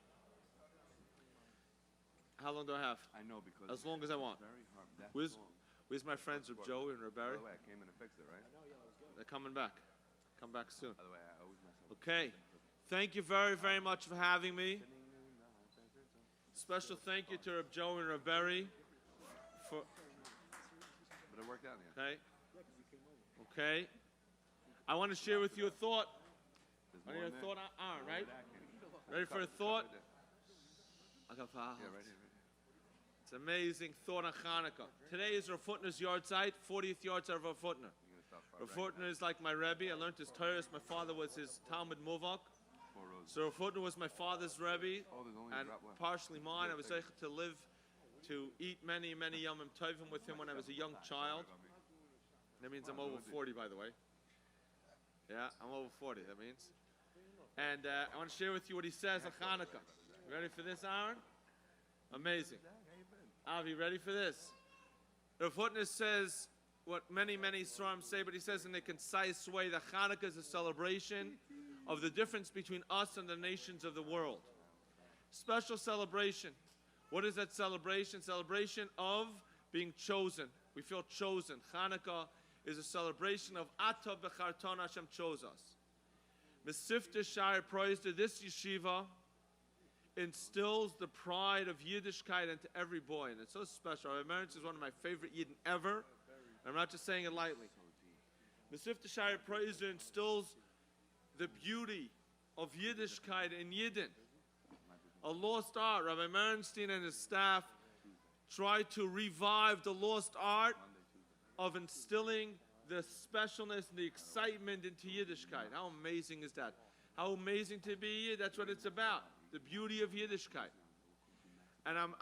How long do I have? I know because As long as I want. very hard. That Where's, song. where's my friends of Joe and By Berri? the way, I came in and fixed it, right? They're coming back. Come back soon. By the way, I always mess up. Okay. Thank you very, very much for having me. Special thank you to Reb Joe and Reb Berri for. But it worked out, yeah. Okay. Okay. I want to share with you a thought. There's I more need in a there. thought, Aaron, right? That came. Ready for a thought? A It's amazing thought on Hanukkah. Today is Rav Futner's yard site, 40th yard site of Rav Futner. Rav Futner is like my Rebbe. I learned his torah. My father was his Talmud Muvak. So Rav Futner was my father's Rebbe, and partially mine. I was able to live, to eat many, many Yomim Tovim with him when I was a young child. That means I'm over 40, by the way. Yeah, I'm over 40, that means. And I want to share with you what he says on Hanukkah. You ready for this, Aaron? Amazing. Avi, ready for this? Rav Futner says what many, many Sram say, but he says in a concise way that Hanukkah is a celebration of the difference between us and the nations of the world. Special celebration. What is that celebration? Celebration of being chosen. We feel chosen. Hanukkah is a celebration of Ata B'charton Hashem chose us. Mesivta Shaarei Pruzdor, this yeshiva instills the pride of Yiddishkeit into every boy, and it's so special. Rabbi Meretz is one of my favorite Yidden ever. I'm not just saying it lightly. Mesivta Shaarei Pruzdor instills the beauty of Yiddishkeit in Yidden. A lost art. Rabbi Merenstein and his staff tried to revive the lost art of instilling the specialness and the excitement into Yiddishkeit. How amazing is that? How amazing to be Yid. That's what it's about. The beauty of Yiddishkeit. And I'm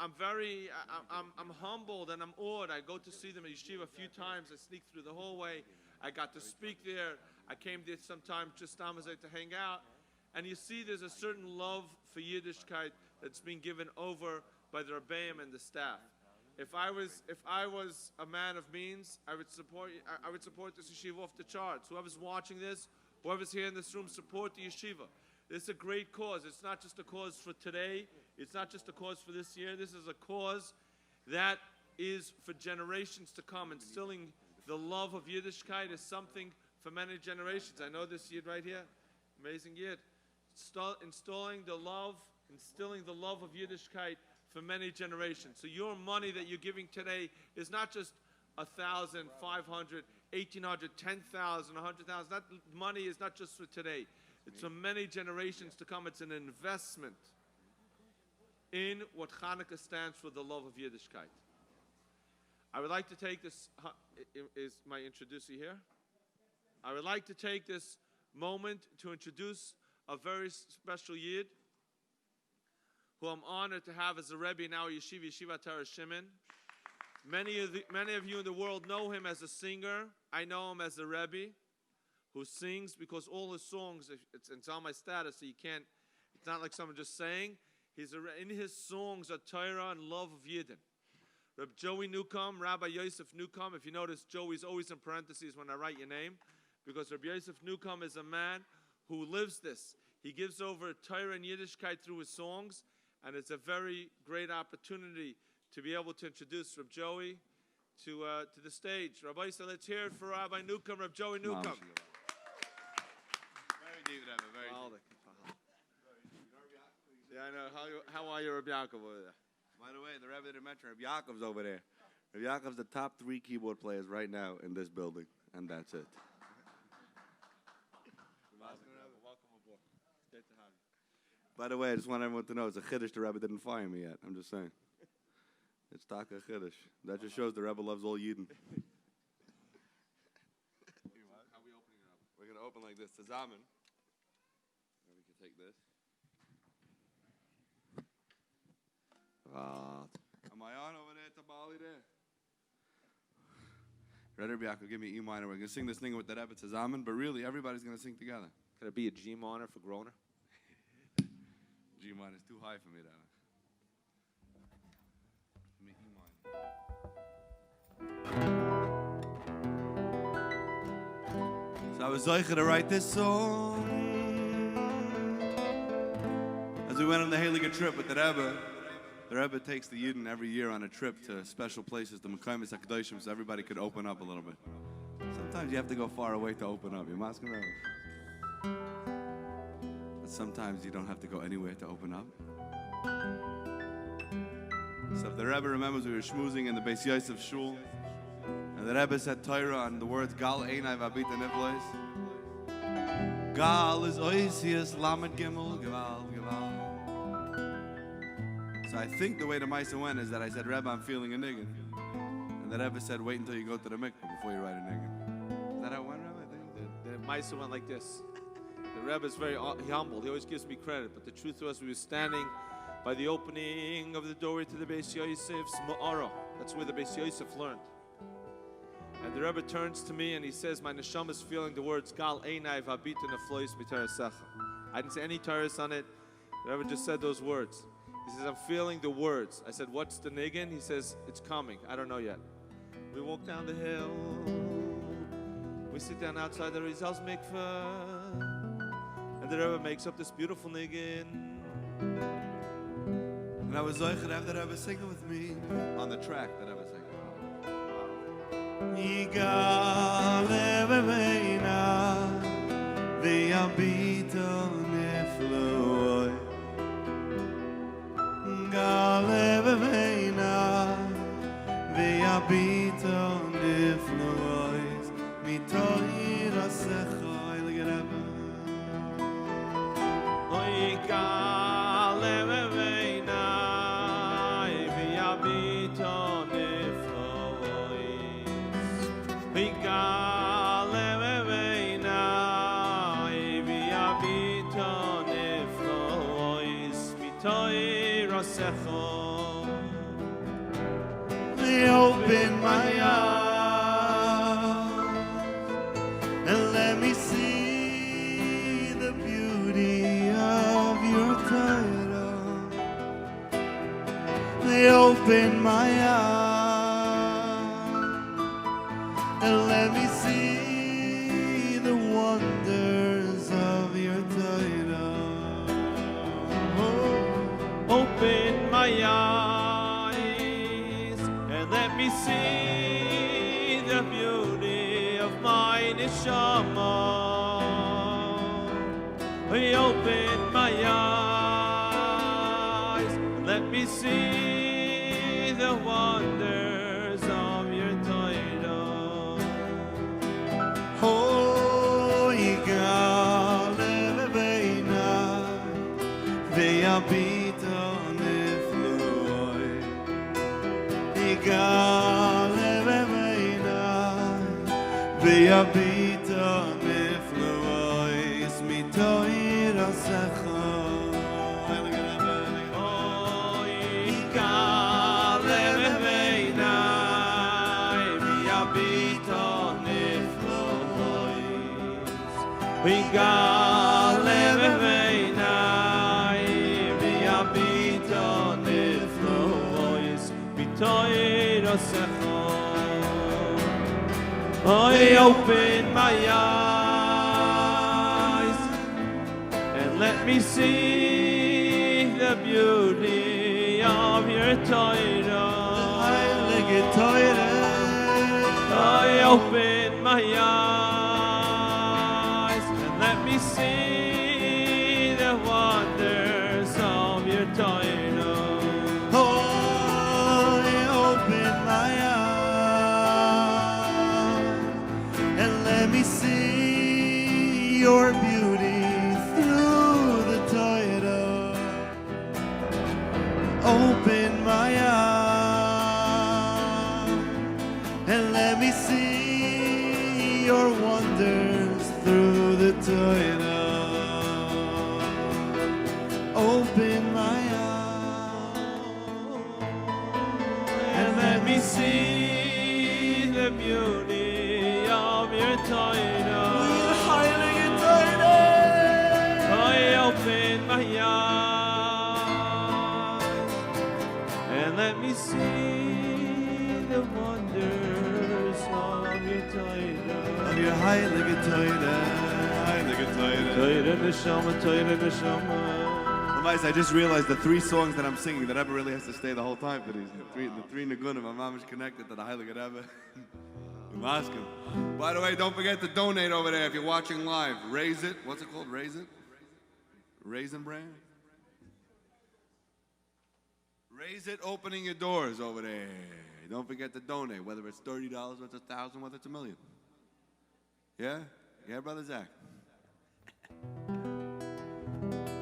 humbled and I'm awed. I go to see them at yeshiva a few times. I sneak through the hallway. I got to speak there. I came there sometimes just to hang out. And you see there's a certain love for Yiddishkeit that's being given over by the Rebbeim and the staff. If I was a man of means, I would support this yeshiva off the charts. Whoever's watching this, whoever's here in this room, support the yeshiva. This is a great cause. It's not just a cause for today. It's not just a cause for this year. This is a cause that is for generations to come. Instilling the love of Yiddishkeit is something for many generations. I know this Yid right here, amazing Yid. Instilling the love of Yiddishkeit for many generations. So your money that you're giving today is not just 1,000, 500, 1,800, 10,000, 100,000. That money is not just for today. It's for many generations to come. It's an investment in what Hanukkah stands for, the love of Yiddishkeit. I would like to take this, is my introducer here? I would like to take this moment to introduce a very special Yid who I'm honored to have as a Rebbe in our yeshiva, Yeshiva Torah Shimon. Many of you in the world know him as a singer. I know him as a Rebbe who sings, because all his songs, it's on my status, so you can't, it's not like someone just saying. In his songs are Torah and love of Yidden. Rabbi Joey Newcomb, Rabbi Yosef Newcomb. If you notice, Joey's always in parentheses when I write your name, because Rabbi Yosef Newcomb is a man who lives this. He gives over Torah and Yiddishkeit through his songs, and it's a very great opportunity to be able to introduce Rabbi Joey to the stage. Rabbi, so let's hear it for Rabbi Newcomb, Rabbi Joey Newcomb. Very deep, Rebbe, very deep. Yeah, I know. How are you, Rabbi Yaakov, over there? By the way, the Rebbe didn't mention Rabbi Yaakov's over there. Rabbi Yaakov's the top 3 keyboard players right now in this building, and that's it. Welcome aboard. It's great to have you. By the way, I just want everyone to know, it's a chiddush the Rebbe didn't fire me yet. I'm just saying. It's taka chiddush. That just shows the Rebbe loves all Yidden. How are we opening it up? We're going to open like this. Zusammen. We can take this. Am I on over there, Tabali there? Ready, Rabbi Yaakov, give me E minor. We're going to sing this thing with the Rebbe Zusammen, but really, everybody's going to sing together. Can it be a G minor for Groner? G minor is too high for me, Dana. Give me E minor. So I was zeicher to write this song as we went on the Heilige trip with the Rebbe. The Rebbe takes the Yidden every year on a trip to special places, the Newcomb, so everybody could open up a little bit. Sometimes you have to go far away to open up. You're masking Rebbe. But sometimes you don't have to go anywhere to open up. So if the Rebbe remembers, we were schmoozing in the Beis Yosef shul, and the Rebbe said Torah on the words Gal Einai Vabita Niflois. Gal is Oisius Lamed Gimel Geval Geval. So So I think the way the Maisa went is that I said, Rebbe, I'm feeling a niggin. And the Rebbe said, wait until you go to the mikveh before you write a niggin. Is that how it went, Rebbe? I think. The Maisa went like this. The Rebbe is very humble. He always gives me credit. But the truth was, we were standing by the opening of the doorway to the Beis Yosef's Ma'ara. That's where the Beis Yosef learned. And the Rebbe turns to me and he says, my neshama is feeling the words, Gal Einai V'Abitin Aflois B'Tarasecha. I didn't say any taras on it. The Rebbe just said those words. He says, I'm feeling the words. I said, what's the niggin? He says, it's coming. I don't know yet. We walk down the hill. We sit down outside the Rizal's mikveh. And the Rebbe makes up this beautiful niggin. And I was like, to have the Rebbe singing with me on the track that Rebbe sang. Yigal Eveina V'Yabito Nefloi Gal Eveina V'Yabito Nefloi Mitoy Rasecha Elgereba Yigal Eveina V'Yabito Yigal Eveina V'Yabito Neflois Mitoy Rasecha. Open my eyes and let me see the beauty of your title. They open my eyes and let me see the wonders of your title. Open my eyes and let me see the beauty of my neshama. Open my eyes and let me see the wonders of your title. Oh, Yigal Eveina V'Yabito Nefloi Yigal Eveina V'Yabito Nefloi Smitoy Rasecha. Oh, Yigal Eveina V'Yabito Neflois Yigal Eveina V'Yabito Neflois Mitoy Rasecha. Open my eyes and let me see the beauty of your torah. Heilige Torah. Open my eyes and let me see the wonders of your torah. Oh, open my eyes and let me see your beauty through the Torah. Open my eyes and let me see your wonders through the Torah. Open my eyes And let me see the beauty of your torah. Heilige Torah. Open my eyes and let me see the wonders of your torah. Of your Heilige Torah. Heilige Torah. Torah neshama, Torah neshama. I just realized the three songs that I'm singing, the Rebbe really has to stay the whole time for these. The three Nagunim, my mom is connected to the Heilige Rebbe. I'm asking. By the way, don't forget to donate over there if you're watching live. Raise it. What's it called? Raise it? Raisin Brand? Raise it, opening your doors over there. Don't forget to donate, whether it's $30, whether it's $1,000, whether it's $1 million. Yeah? Yeah, Brother Zach?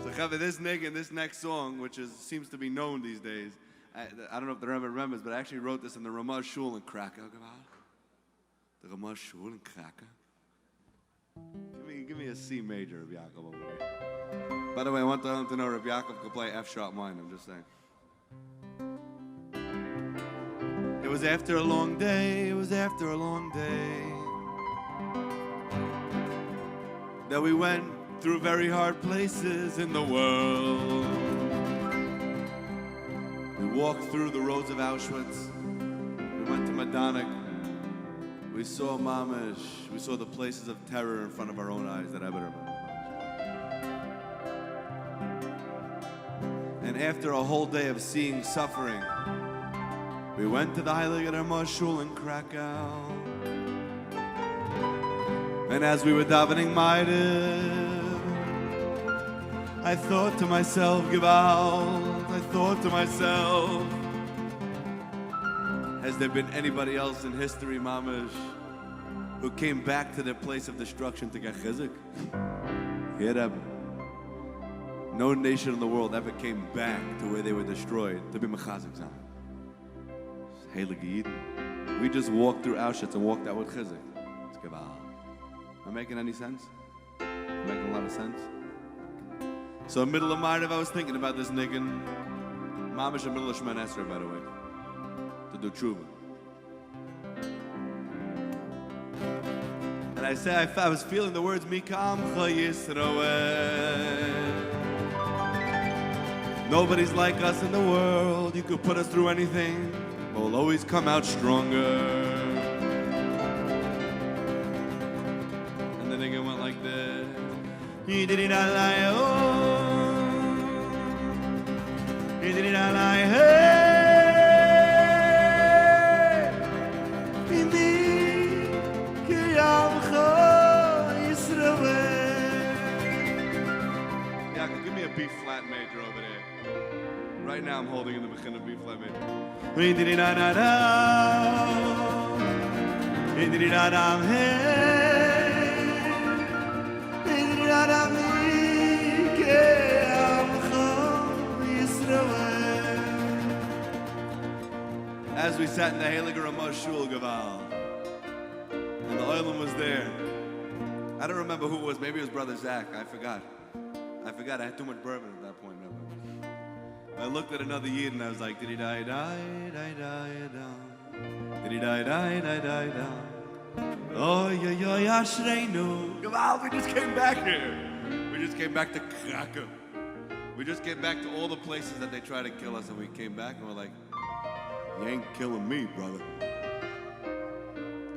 So This nigga, this next song, which seems to be known these days, I don't know if the Rebbe remembers, but I actually wrote this in the Ramah Shul in Krakow. The Ramah Shul in Krakow. Give me a C major, Rabbi Yaakov, over there. By the way, I want them to know Rabbi Yaakov could play F sharp minor. I'm just saying. It was after a long day. It was after a long day that we went through very hard places in the world. We walked through the roads of Auschwitz. We went to Majdanek. We saw Mamish. We saw the places of terror in front of our own eyes that I would remember. And after a whole day of seeing suffering, we went to the Heilige Ramah Shul in Krakow. And as we were davening Ma'ariv, I thought to myself, Gewalt, I thought to myself, has there been anybody else in history, Mamish, who came back to their place of destruction to get chizuk? Here, Rebbe. No nation in the world ever came back to where they were destroyed to be mechazik zan. Heilige Yidden. We just walked through Auschwitz and walked out with chizuk. It's Gewalt. Am I making any sense? Am I making a lot of sense? So in the middle of Ma'ariv, I was thinking about this niggin. Mamish in the middle of Shemoneh Esrei, by the way. To do tshuva. And I said, I was feeling the words, Newcomb, nobody's like us in the world. You could put us through anything, but we'll always come out stronger. And the nigga went like this. He did it all I He did it all I Give me a B flat major over there. Right now I'm holding in the beginning of B flat major. We did it all He did it all As we sat in the Heilige Ramah Shul, Gaval, and the Oilam was there. I don't remember who it was. Maybe it was Brother Zach. I forgot. I had too much bourbon at that point. I looked at another Yid and I was like, did he die, die, die, die, die? Did he die, die, die, die, die? Oh, Yashreinu. Gaval, we just came back here. We just came back to Krakow. We just came back to all the places that they tried to kill us, and we came back and we're like, you ain't killing me, brother.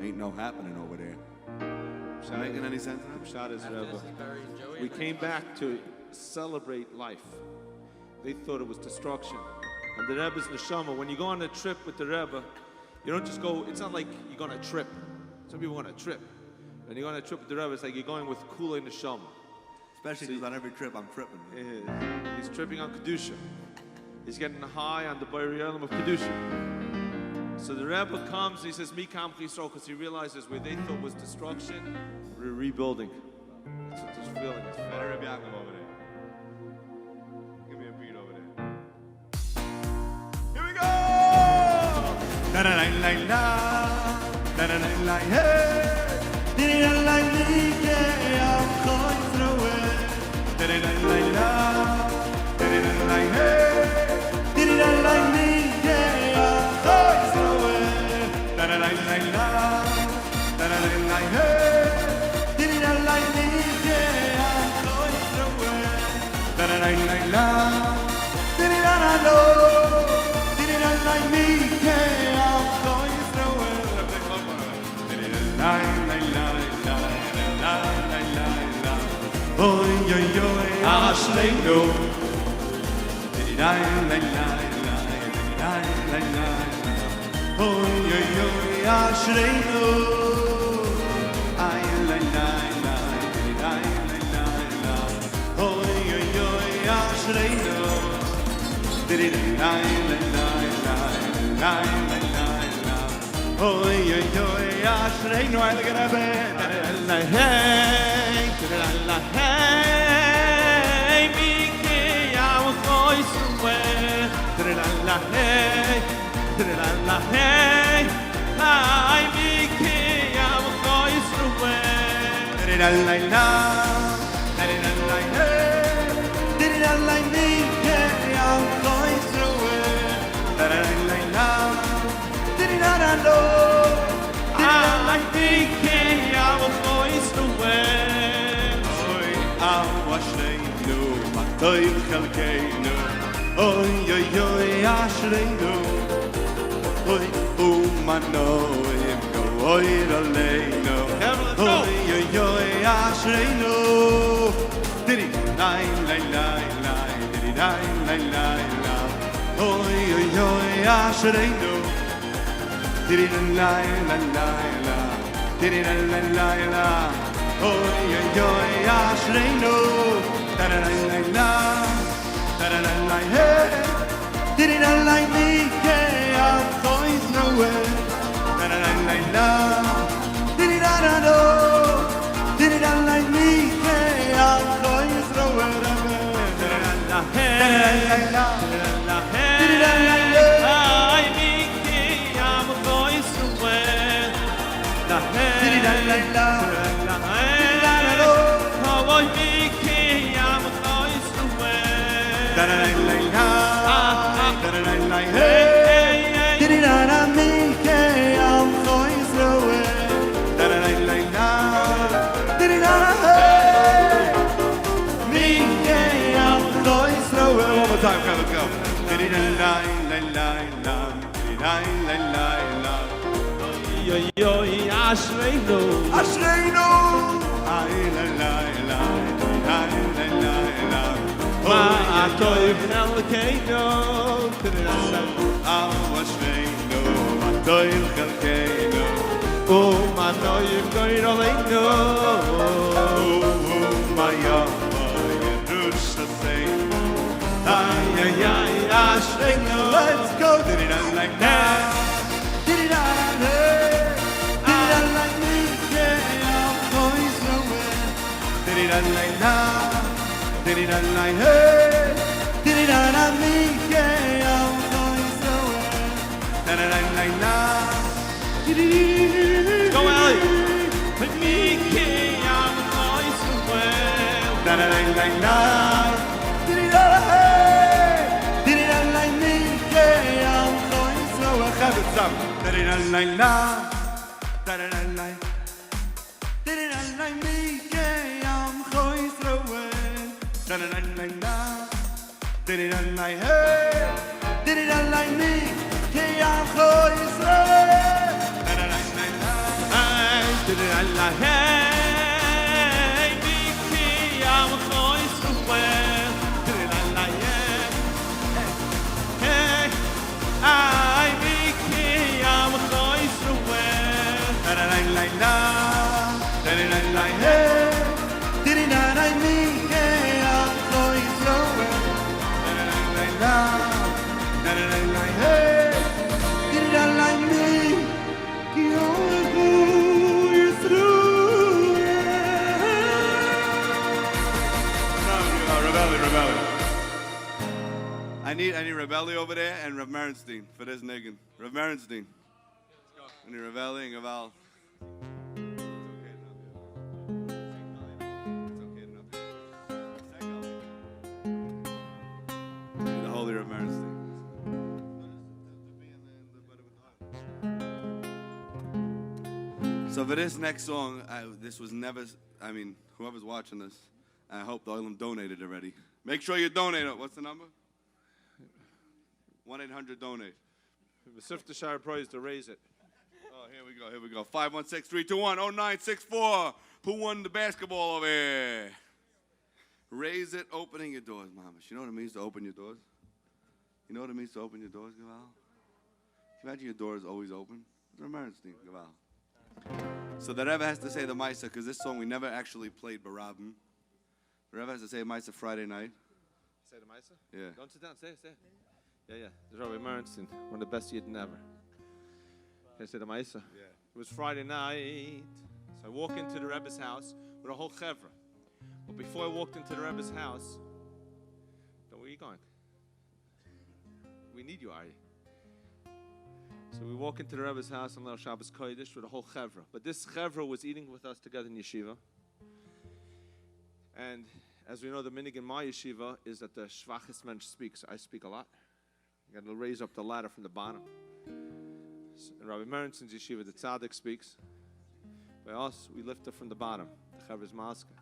Ain't no happening over there. Making any sense? We came back to celebrate life. They thought it was destruction. And the Rebbe's neshama, when you go on a trip with the Rebbe, you don't just go, it's not like you go on a trip. Some people go on a trip. When you go on a trip with the Rebbe, it's like you're going with Kulei neshama. Especially because on every trip I'm tripping. He's tripping on Kedusha. He's getting high on the Berri of Kedusha. So the Rebbe comes, he says, Newcomb, because he realizes where they thought was destruction, we're rebuilding. That's what this feeling is. Better Rabbi Yaakov over there. Give me a beat over there. Here we go! Da-da-da-la-la, da-da-da-la, hey! Da-da-da-la-la, I'm going through it. Da-da-da-la-la, da-da-da-la, hey! Da-da-da-la-la, la hey, la hey, ay Miki am khois ruwe. La la la, la la la hey, la la Miki am khois ruwe. La la la la, la la lo, Ay Miki am khois ruwe. oy awashreinu, matoy chalkeinu. Oy oy oy ashreinu. Oy umanoim go oy raleinu. Oy oy oy ashreinu. Diri lai lai lai lai, diri lai lai lai lai. Oy oy oy ashreinu. Diri lai lai lai lai, diri lai lai lai lai. Oy oy oy ashreinu. Da da lai lai lai, da da lai lai hey. Diri lai lai mi ke am khois noe. Da da lai lai lai, diri da da do. Diri lai lai mi ke am khois noe. Da da La lai lai hey, lai. la hey, ay Miki am khois ruwe. La hey, Diri lai lai lai. la hey, ay Miki am khois ruwe. Da da lai lai lai, da da lai lai hey. Diri da da mi ke am khois noe. Da da lai lai lai, diri da da hey. Mi ke am khois noe. One more time, let's go. Diri da lai lai lai lai, diri lai lai lai lai. Yo yo ashreinu. Ashreinu, ay lai lai lai, diri lai lai lai lai. Ma atoy chalkeinu. Awashreinu, matoy chalkeinu. Ma toy koiroleinu. Maya, Yerush Hashem. Ay ay ay, Ashreinu, let's go. Did it not like that? Did it not like that? Did it not like me? Yeah, I'm going somewhere. Did it not like that? Did it not like her? Did it not like me? Yeah, I'm going somewhere. Did it not like that? Go Ellie. Miki am khois ruwe. Da da da da da. Did it not like her? Did it not like me? Yeah, I'm going somewhere. Have it some. Da da da da da. Da da da da. Did it not like me? Yeah, I'm going somewhere. Da da da da da. Did it not like her? Did it not like me? Yeah, I'm going somewhere. Da da da da da. Ay, la hey, Miki am khois ruwe. La hey, ay Miki am khois ruwe. Da da da da da. Da da da da hey. Did it not like me? Yeah, I'm going somewhere. Da da da da da. Da da da da hey. Did it not like me? I'm going through. Rebelli. I need Rebelli over there and Rav Merenstein for this niggin. Rav Merenstein. I need Rebelli and Gaval. The Holy Rav Merenstein. So for this next song, this was never, whoever's watching this, I hope the Olam donated already. Make sure you donate. What's the number? 1-800-DONATE. Mesivta Shaarei Pruzdor, raise it. Oh, here we go. 516-321-0964. Who won the basketball over here? Raise it, opening your doors, Mama. You know what it means to open your doors? You know what it means to open your doors, Gaval? Imagine your door is always open. It's an emergency, Gaval. So the Rebbe has to say the Maisa, because this song we never actually played Barabim. The Rebbe has to say Maisa Friday night. Say the Maisa? Yeah. Don't sit down, say it. Yeah. The Rabbi Merenstein, one of the best Yidden ever. Can I say the Maisa? Yeah. It was Friday night. So I walk into the Rebbe's house with a whole chevra. But before I walked into the Rebbe's house, where are you going? we need you, Ari. So we walk into the Rebbe's house on Leil Shabbos Kodesh with a whole chevra. But this chevra was eating with us together in yeshiva. And as we know, the minig in my yeshiva is that the shvachist mensch speaks. I speak a lot. You got to raise up the ladder from the bottom. In Rabbi Merenstein's yeshiva, the tzaddik speaks. By us, we lift it from the bottom. The chevra's maska.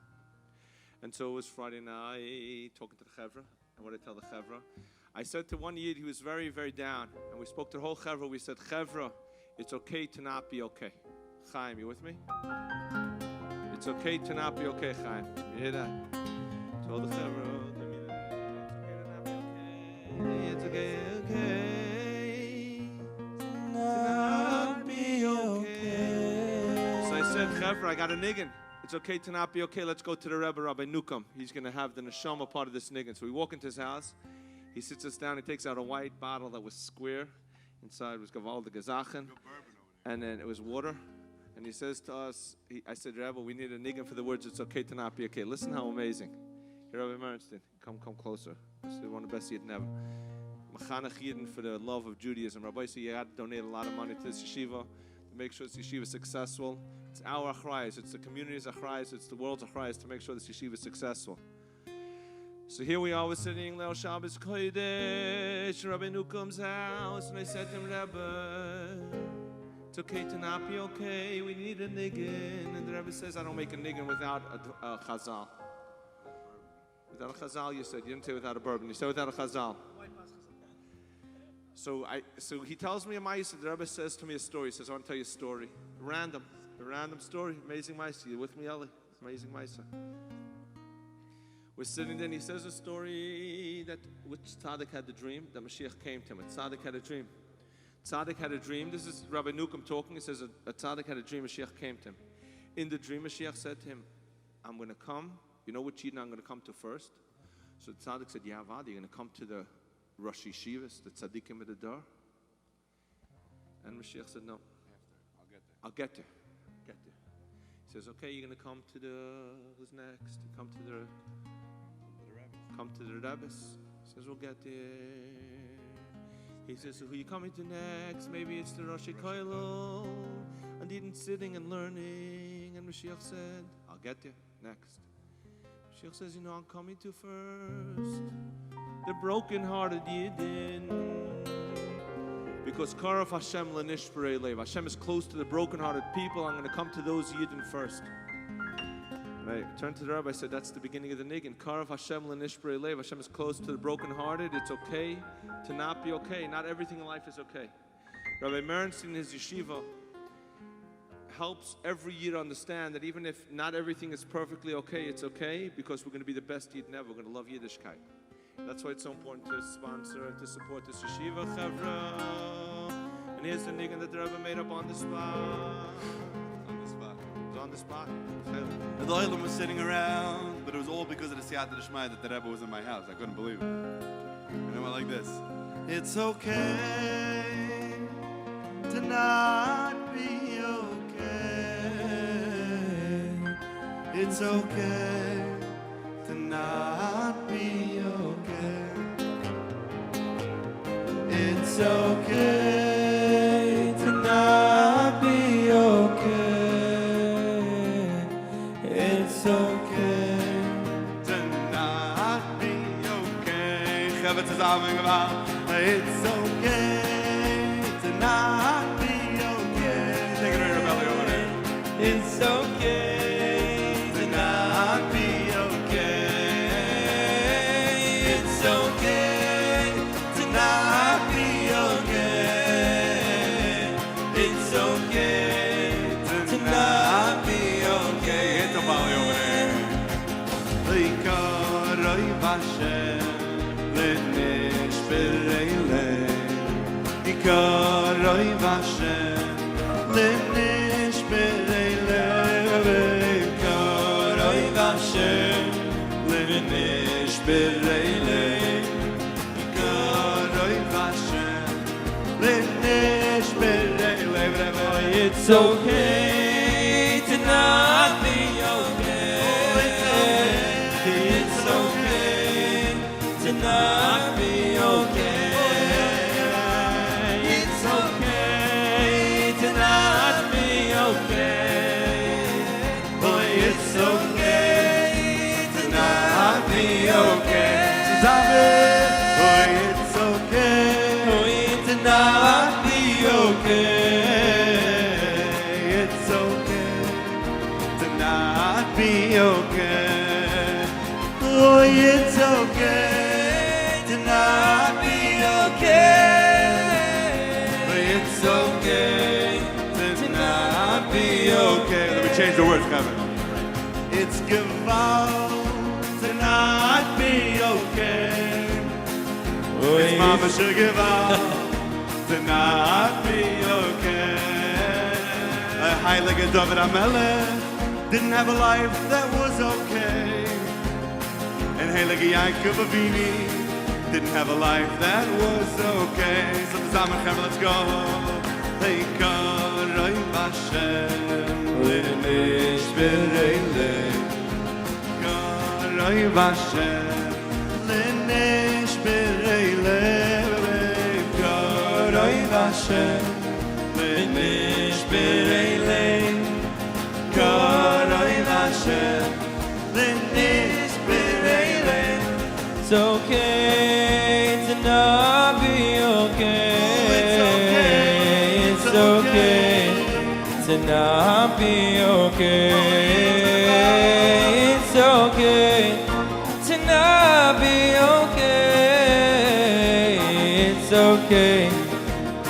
And so it was Friday night, talking to the chevra. And what did I tell the chevra? I said to one yid, he was very, very down. And we spoke to the whole chevra. We said, chevra, it's okay to not be okay. Chaim, you with me? It's okay to not be okay, Chaim. You hear that? Told the chevra, it's okay to not be okay. So I said, chevra, I got a niggin. It's okay to not be okay. Let's go to the Rebbe, Rabbi Newcomb. He's going to have the neshama part of this niggin. So we walk into his house. He sits us down. He takes out a white bottle that was square. Inside was Gaval the Gazachen. And then it was water. And he says to us, I said, Rebbe, we need a niggin for the words, it's okay to not be okay. Listen how amazing. Here, Rabbi Merenstein, come closer. This is one of the best Yidden ever. Machanach Yidden for the love of Judaism. Rabbi said, you had to donate a lot of money to this yeshiva to make sure this yeshiva is successful. It's our achrayas, it's the community's achrayas, it's the world's achrayas to make sure this yeshiva is successful. So here we are, we're sitting in Leil Shabbos Kodesh, Rabbi Newcomb's house, and I said to him, Rebbe, it's okay to not be okay, we need a niggin. And the Rebbe says, I don't make a niggin without a chazal. Without a chazal, you said. You didn't say without a bourbon, you said without a chazal. So he tells me a ma'isa. The Rebbe says to me a story. He says, I want to tell you a story. A random story. Amazing ma'isa. You with me, Eli? Amazing ma'isa. We're sitting there and he says a story that which tzaddik had the dream that Mashiach came to him. A tzaddik had a dream. Tzaddik had a dream. This is Rabbi Newcomb talking. He says a tzaddik had a dream. Mashiach came to him. In the dream, Mashiach said to him, I'm going to come. You know which yidden I'm going to come to first? So the tzaddik said, yeah, Avad, you're going to come to the Rosh Yeshivas, the tzaddikim at the door? And Mashiach said, no. I'll get there. He says, okay, you're going to come to the, who's next? Come to the Rebbes. He says, we'll get there. He says, so who are you coming to next? Maybe it's the Rosh Koilo. And Eden sitting and learning. And Mashiach said, I'll get there next. Mashiach says, you know, I'm coming to first. The broken-hearted Yidden. Because Karav Hashem lenishperei lev. Hashem is close to the broken-hearted people. I'm going to come to those Yidden first. Right. Turn to the Rabbi. I said, that's the beginning of the niggin. Karav Hashem lenishperei lev. Hashem is close to the broken-hearted. It's okay to not be okay. Not everything in life is okay. Rabbi Merenstein in his yeshiva helps every year understand that even if not everything is perfectly okay, it's okay because we're going to be the best Yidden ever. We're going to love Yiddishkeit. That's why it's so important to sponsor and to support this yeshiva, Chavra. And here's the niggin that the Rebbe made up on the spot. It was on the spot. And the Oilam was sitting around, but it was all because of the Siyata D'Shmai that the Rebbe was in my house. I couldn't believe it. And it went like this. It's okay to not be okay. It's okay to not be okay. It's okay to not be okay. It's okay to not be okay. Chavez is humming about. It's okay to not be okay. Take it right in your belly over there. It's okay to not be okay. It's okay to not be okay. It's okay to not be okay. Hit the belly over there. Likaroi Vashem lenishperei lev. Likaroi Vashem lenishperei lev. Likaroi Vashem lenishperei lev. Likaroi Vashem lenishperei lev. It's okay to not be okay. It's okay to not be okay. okay. Boy, it's okay to not be okay. Boy, it's okay to not be okay. It's okay to not be okay. Boy, it's okay to not be okay. Boy, it's okay to not be okay. Let me change the words, Kevin. It's gewalt to not be okay. It's mama should give out to not be okay. Heilige David HaMelech didn't have a life that was okay. And Heilige Yaakov Avini didn't have a life that was okay. So let's go. Hey, Karoi Vashem, Linish Bereile. Karoi Vashem, Linish Bereile. Karoi Vashem, Linish Bereile. Karoi Vashem, Linish Bereile. It's okay to not be okay. It's okay to not be okay. It's okay to not be okay. It's okay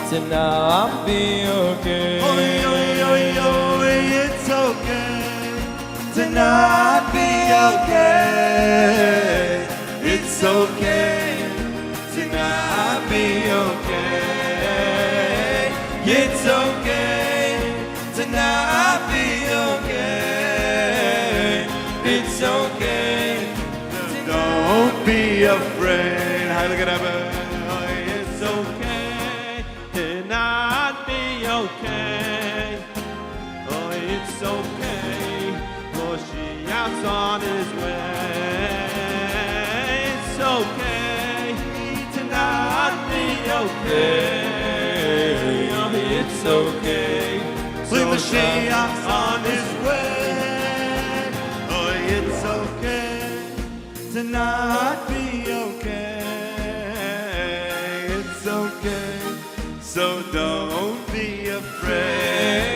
to not be okay. It's okay to not be okay. It's okay to not be okay. It's okay to not be okay. It's okay. Don't be afraid. Look at that. It's okay to not be okay. Oh, it's okay. Moshiach's on his way. It's okay to not be okay. Oh, it's okay. When Mashiach's on his way. Oh, it's okay to not be okay. It's okay. So don't be afraid.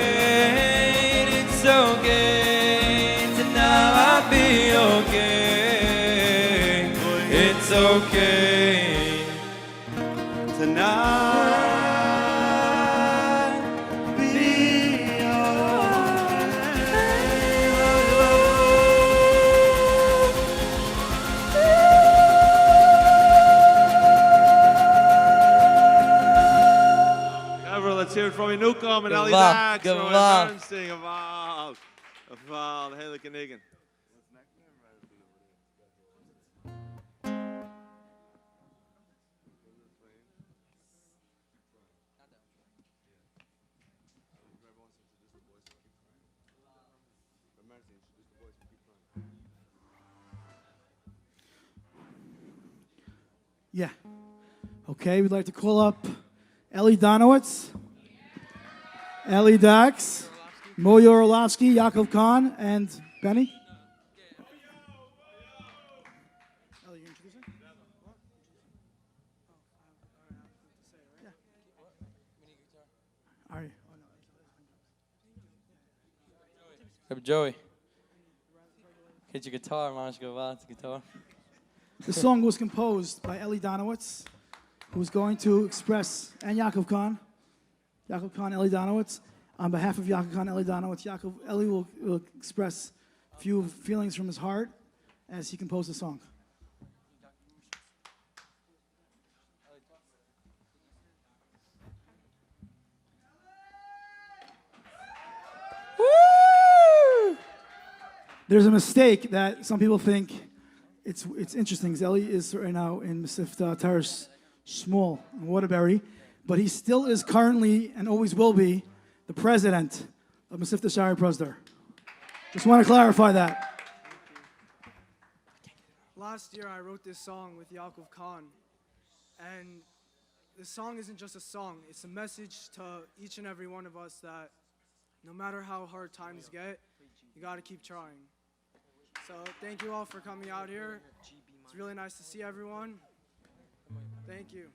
It's okay to not be okay. It's okay to not be Ever, let's hear it from Newcomb and Ali Gewalt, Dachs. gewalt. Gewalt, hele Kenigen. Yeah. Okay, we'd like to call up Eli Donowitz, Eli Dachs, Moyo Orlovsky, Yaakov Khan, and Benny. Eli, you introducing? Yeah. Are you? Oh, no. Hey, Joey. Get your guitar, man. Go out the guitar. The song was composed by Eli Donowitz, who's going to express, and Yaakov Khan, Eli Donowitz, on behalf of Yaakov Khan, Eli Donowitz. Eli will express a few feelings from his heart as he composed the song. There's a mistake that some people think. It's interesting. Eli is right now in Mesivta Shaarei Small in Waterbury, but he still is currently and always will be the president of Mesivta Shaarei Pruzdor. Just want to clarify that. Last year I wrote this song with Yaakov Khan, and this song isn't just a song, it's a message to each and every one of us that no matter how hard times get, you got to keep trying. So thank you all for coming out here. It's really nice to see everyone. Thank you.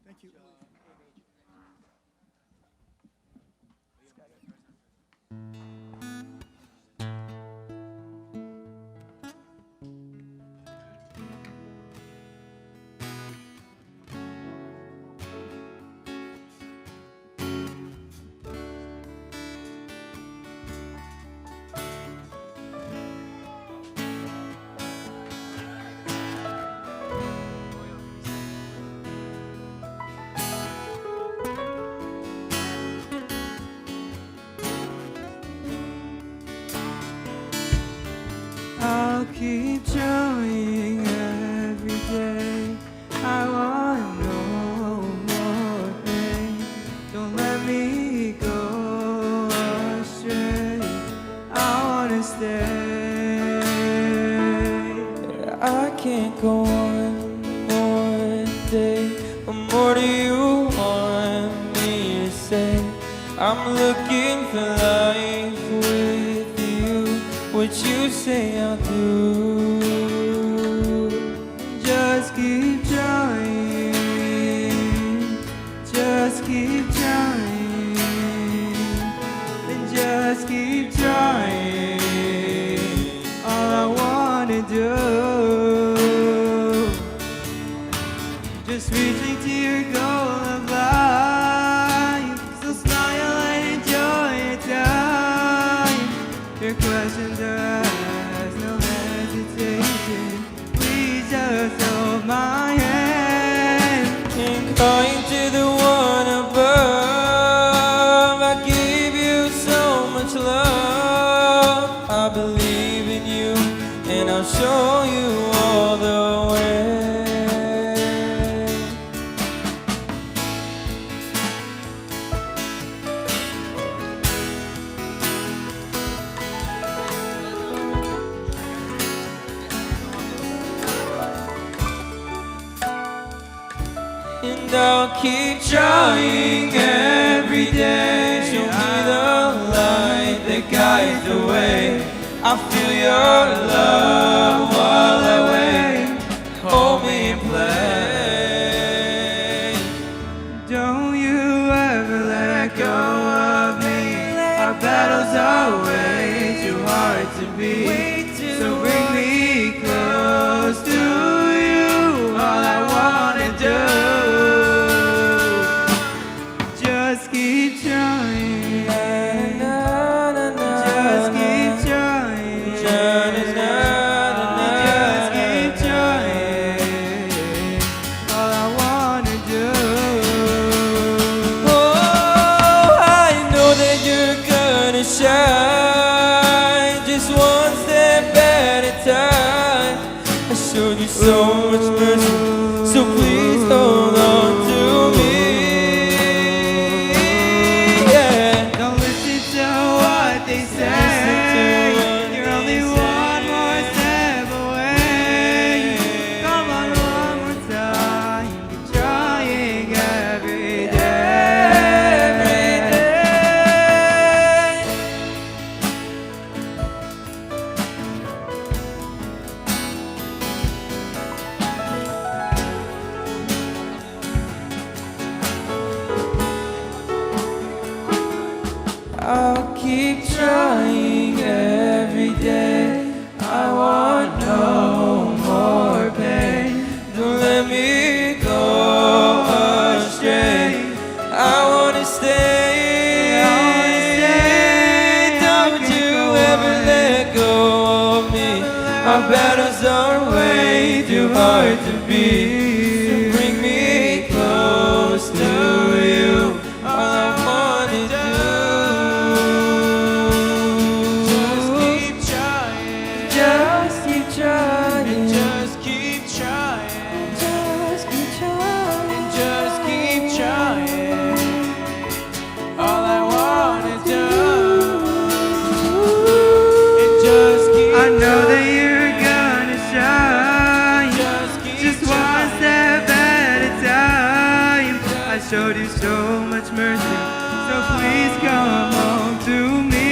Thank you. I'll keep trying every day. I want no more pain. Don't let me go astray. I wanna stay. I can't go one more day. What more do you want me to say? I'm looking for life with you. What you say I'll do. Just keep trying. Just keep trying. And just keep trying. All I wanna do. Just reaching to your goal of life. So smile and enjoy your time. Your questions are asked, no hesitation. Please just hold my hand. And calling to the one above. I give you so much love. I believe in you, and I'll show you all the way. And I'll keep trying every day. Show me the light that guides the way. I feel your love while I wait. Hold me in play. Don't you ever let go of me. Our battles are way too hard to beat. So bring me close to you. All I wanna do. Just keep trying. Just keep trying. Just keep trying. All I wanna do. Oh, I know that you're gonna shine. Just one step at a time. I showed you so much mercy, so please hold on to me. Don't listen to what they say. You're only one more step away. Come on one more time. Keep trying every day. Every day. I'll keep trying every day. I want no more pain. Don't let me go astray. I wanna stay. Don't you ever let go of me. Our battles are way too hard to beat. So bring me close to you. All I wanna do. Just keep trying. Just keep trying. Just keep trying. Just keep trying. Just keep trying. All I wanna do. And just keep. I know that you're gonna shine. Just so much mercy. So please come home to me.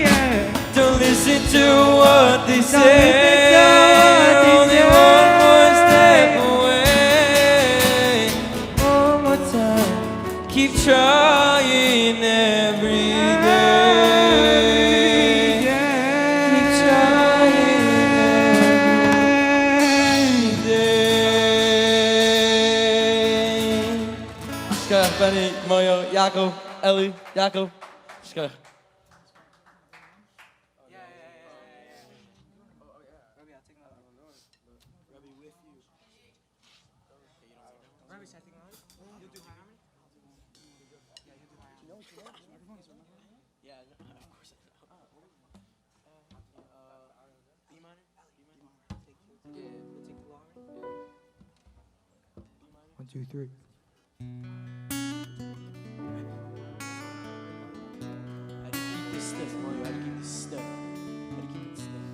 Yeah. Don't listen to what they say. Only say. one more step away. One more time. Keep trying every day. Keep trying every day. Schach, Benny, Mario, Jacob, Ellie, Jacob. Schach. One, two, three. How do you keep this stiff, Mario? How do you keep this stiff? How do you keep it stiff?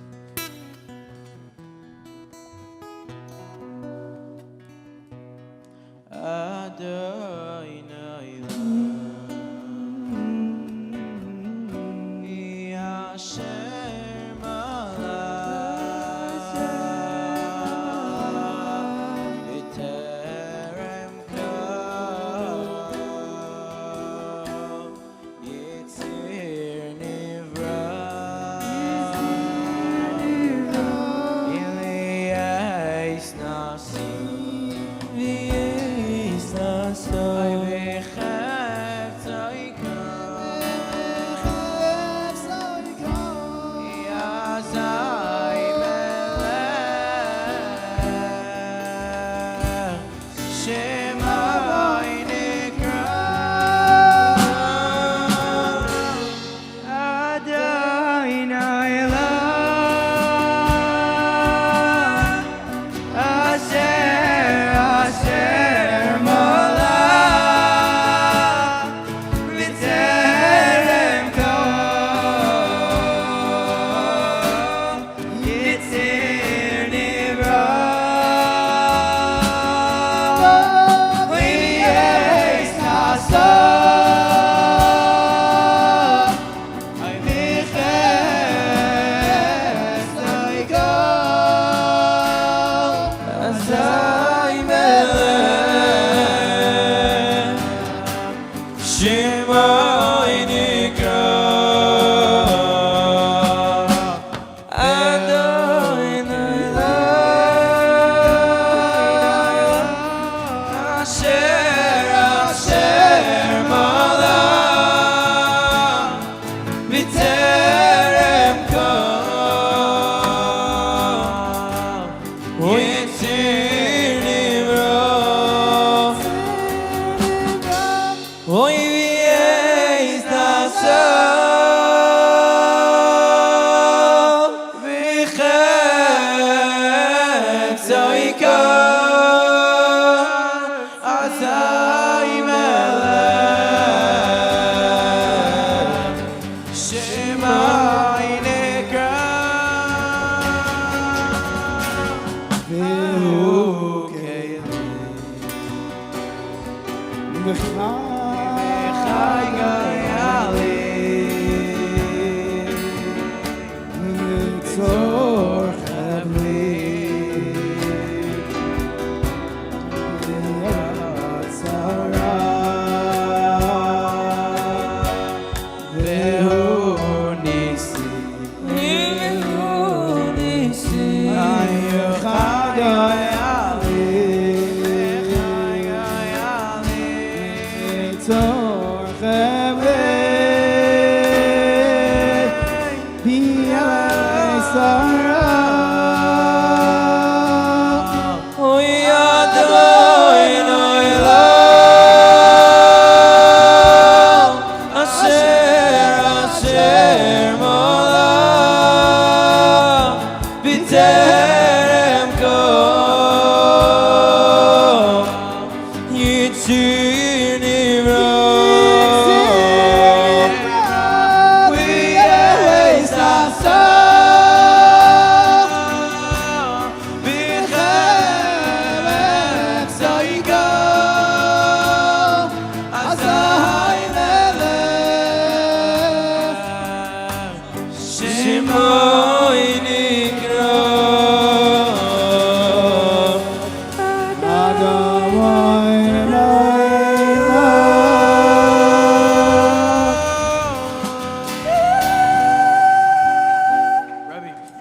Oy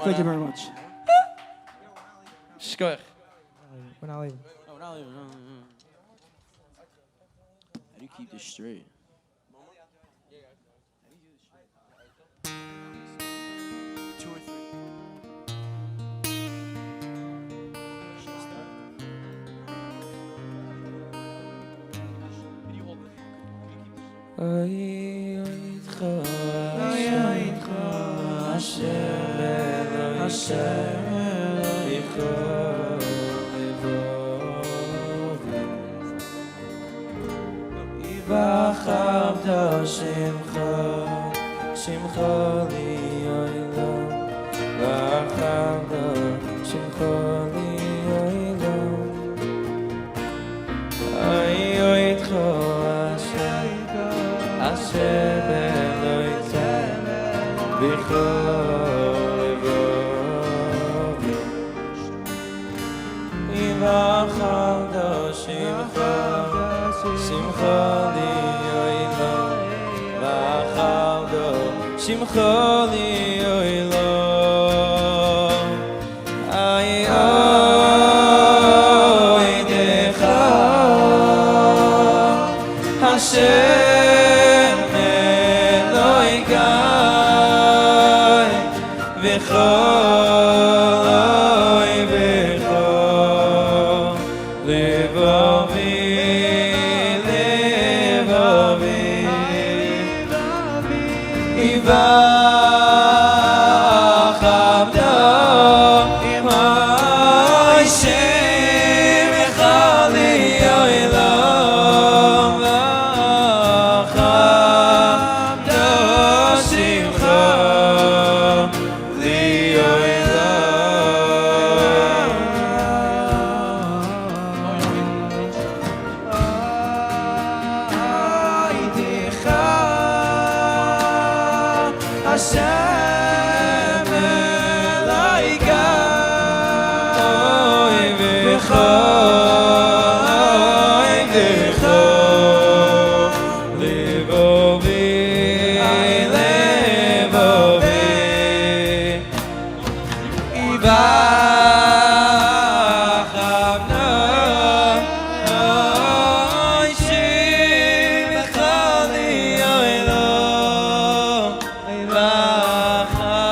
Thank you very much. Shkoyach. We're not leaving. Oh, we're not leaving. How do you keep this straight? Two or three. Can you hold it? Can you keep this V'chavda Shimcha li olam V'chavda Shimcha li olam Ayoytcho Asher beloytem V'chol levovi V'chavda Shimcha li olam V'chavda Shimcha li olam Ayoydecha Hashem Eloi Gai V'chol oivechol Levavi V'chavda Hashem Echali Olam V'chavda Shimcha li olam Hashem Eloi Gai V'chol levovi V'chavda Hashem Echali Olam V'chavda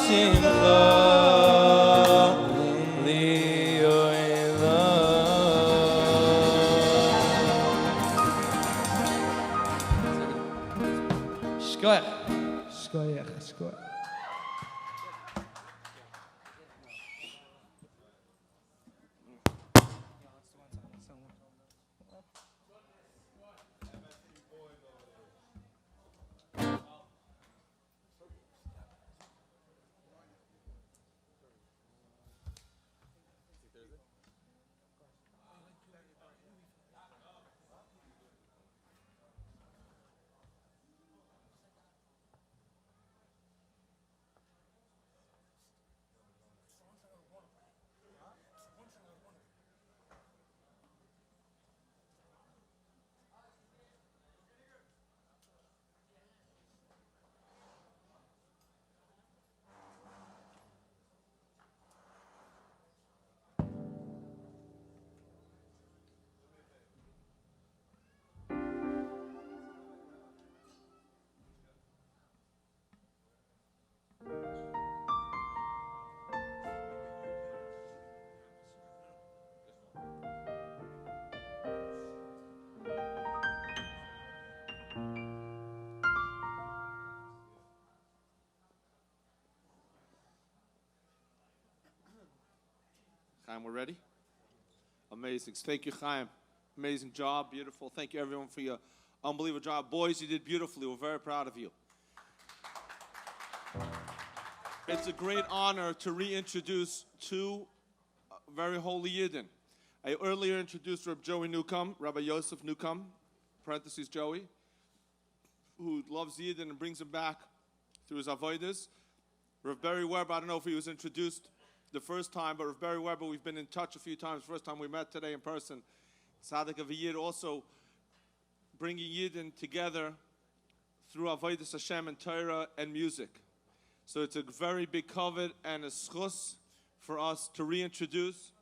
Shimcha li olam Shkoyach. Shkoyach, shkoyach. Chaim, we're ready? Amazing. Thank you, Chaim. Amazing job. Beautiful. Thank you, everyone, for your unbelievable job. Boys, you did beautifully. We're very proud of you. It's a great honor to reintroduce two very holy Yidden. I earlier introduced Rabbi Joey Newcomb, Rabbi Yosef Newcomb, parentheses Joey, who loves Yidden and brings them back through his avodas. Rav Berri Weber, I don't know if he was introduced the first time, but Rav Berri Weber, we've been in touch a few times. First time we met today in person. Tzaddik of a Yid, also bringing Yidden together through avodas Hashem and Torah and music. So it's a very big kavod and a schus for us to reintroduce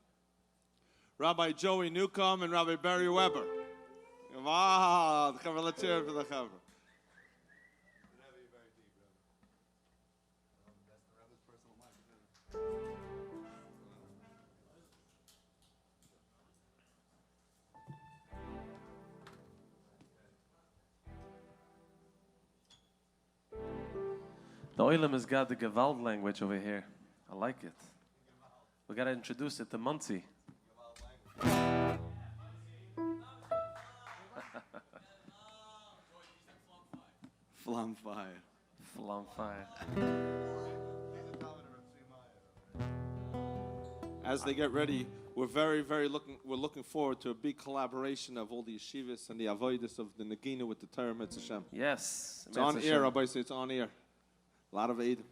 Rabbi Joey Newcomb and Rabbi Berri Weber. Wow, the chaver, let's hear it for the chaver. The Oilam has got the Gewalt language over here. I like it. We gotta introduce it to Muncie. Flam fire. Flam fire. As they get ready, we're looking forward to a big collaboration of all the yeshivas and the avodas of the Nagina with the Torah Mitzvah Hashem. Yes. It's on air, Rabbi say it's on air. A lot of aid.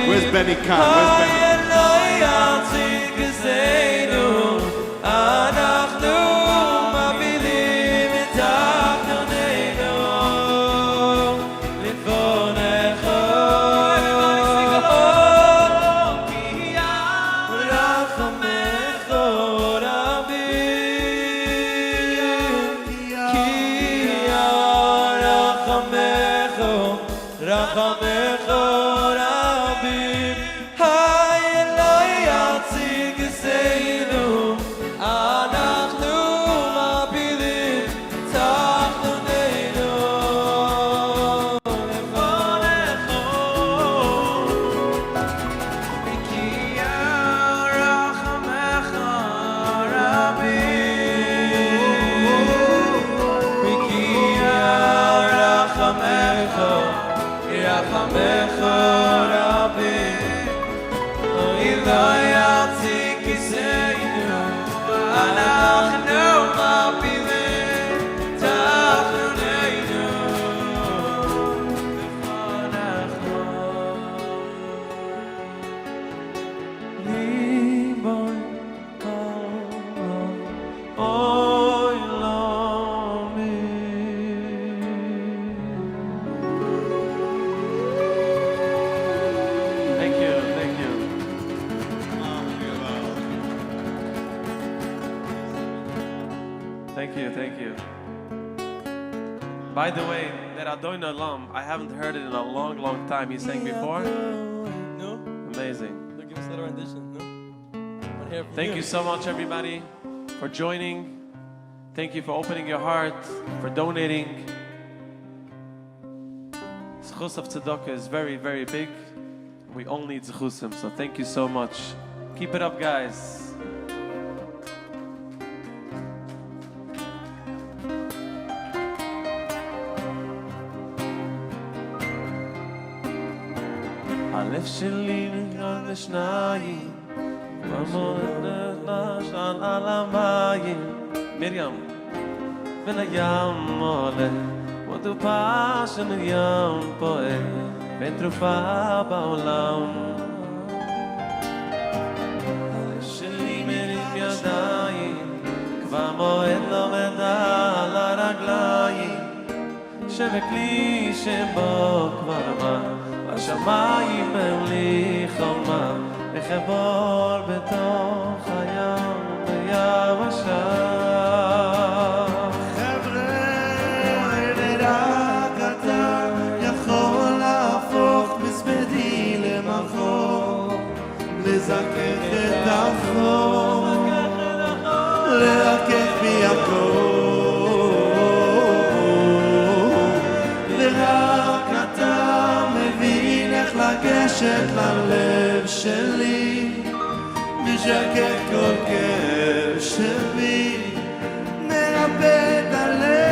Where's Benny Khan? Where's Benny? rachamecho, rachamecho rabim. Hay Eloi yatzik eseinu, אנחנו מפילים תחתוננו לפניך. כי רחמך רבים, כי רחמך רבים. אוי לא יציק כיסנו, אנחנו מפילים תחתוננו לפניך. ליבוי אוי לא מי. Thank you, thank you. Thank you, thank you. By the way, that Adon Olam, I haven't heard it in a long, long time. You sang before? No? Amazing. Look, give us a little rendition, no? Wanna hear from Thank you so much, everybody, for joining. Thank you for opening your heart, for donating. Zchus of tzedakah is very, very big. We all need zchusim, so thank you so much. Keep it up, guys. הלב שלי נגרם לשניים, במולדת נשען על המים. מרים. ולים עולה, כמו תרופה שמרים פועל, בין תרופה בעולם. הלב שלי מרים ידיים, כבר מועד לומד על הרגליים, שבכלי שבו כבר מה, השמיים הם לי חומה, לחבור בתוך הים ביבשה. חבר'ה, רק אתה יכול להפוך מספדי למחור, לזכך את החור, לרכך בי הכל, ורק אתה מבין איך לגשת ללב שלי, משקף כל כאב שבי, מרפא את הלב.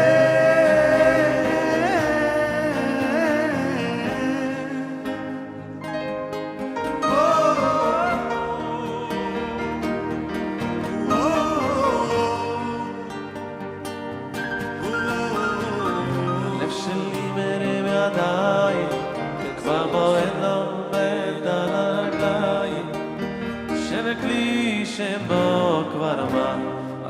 הלב שלי מרים ידיים, כבר מועד לומד על הרגליים, שבכלי שבו כבר אמר,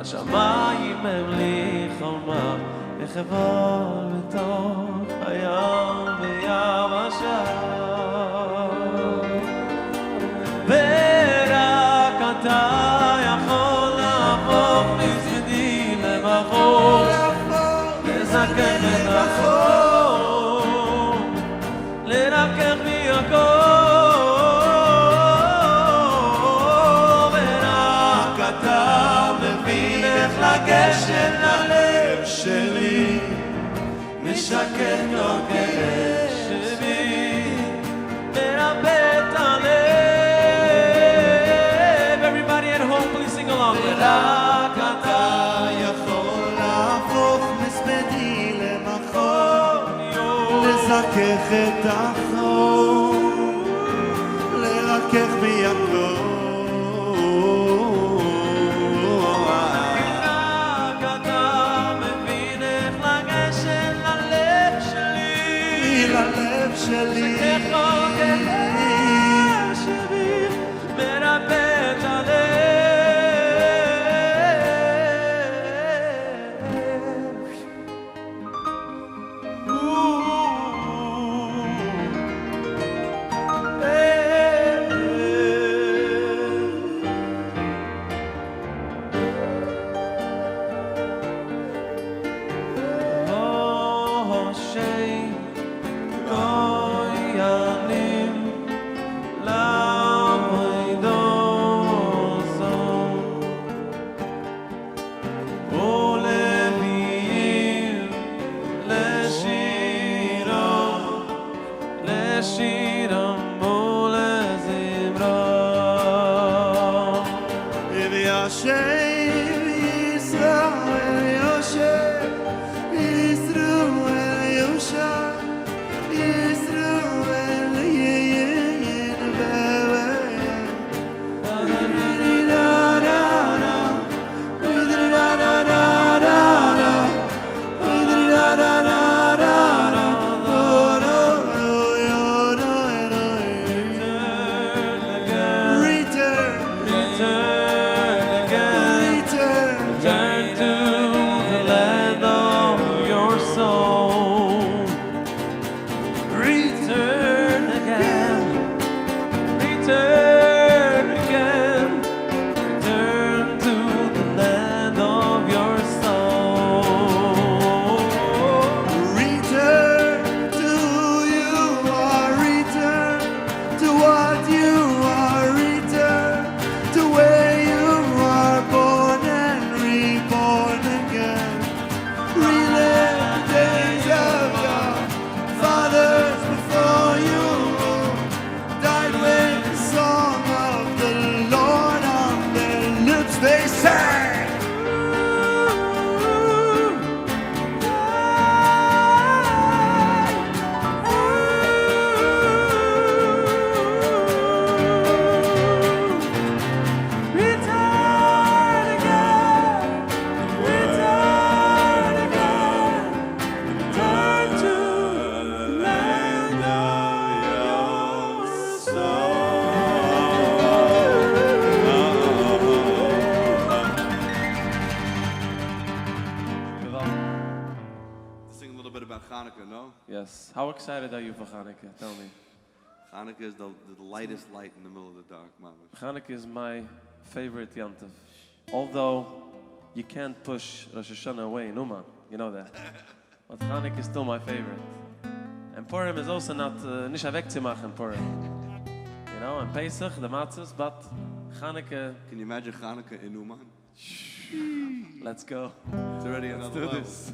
השמיים הם לי חומה, לחבור בתוך הים ביבשה. ורק אתה יכול להפוך מספדי למחור, לזכך את החור, לרכך בי הכל, ורק אתה מבין איך לגשת ללב שלי, משקף כל כאב שבי, מרפא את הלב. Everybody at home, please sing along. ורק אתה יכול להפוך מספדי למחור, לזכך את החור, לרכך בי הכל. רק אתה מבין איך לגשת ללב שלי, ללב שלי, משכך כל כאב שבי, מרפא את הלב. Oh, shame. bit about Hanukkah, no? Yes. How excited are you for Hanukkah? Tell me. Hanukkah is the lightest light in the middle of the dark, Mama. Hanukkah is my favorite Yantav. Although you can't push Rosh Hashanah away in Uman, you know that. But Hanukkah is still my favorite. And Purim is also not nicht wegzumachen, Purim. You know, and Pesach, the matzahs, but Hanukkah. Can you imagine Hanukkah in Uman? Let's go. It's already another level. Let's do this.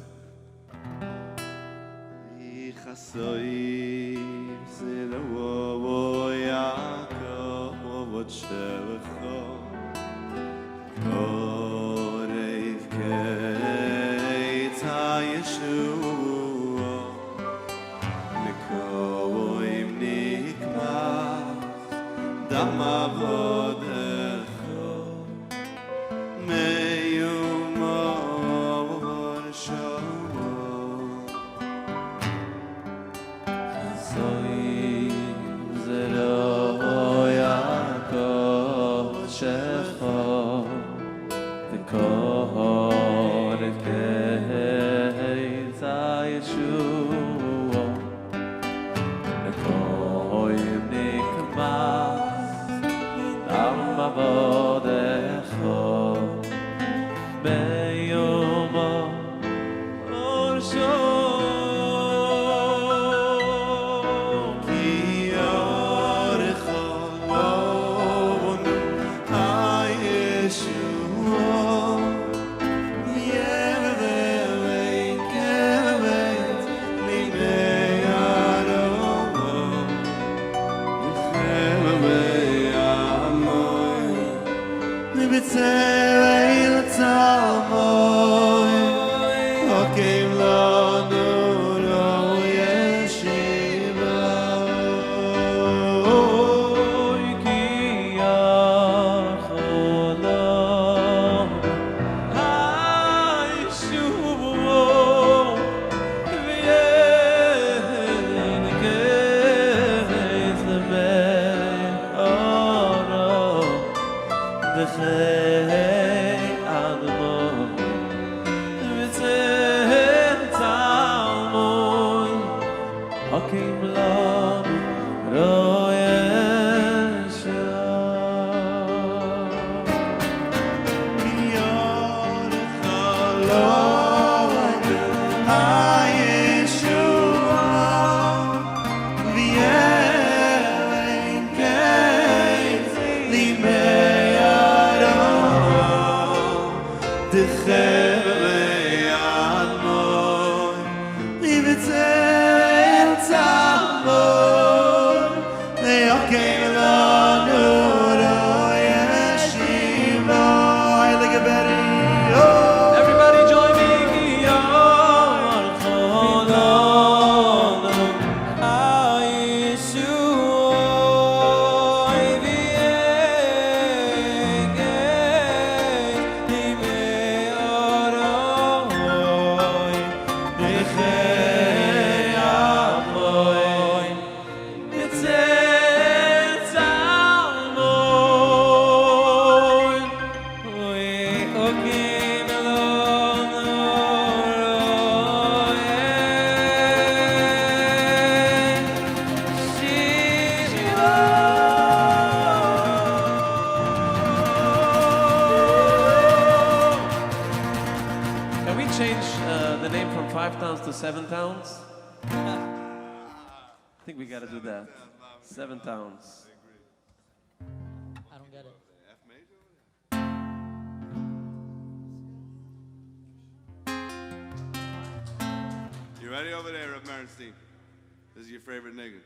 This is your favorite nigga.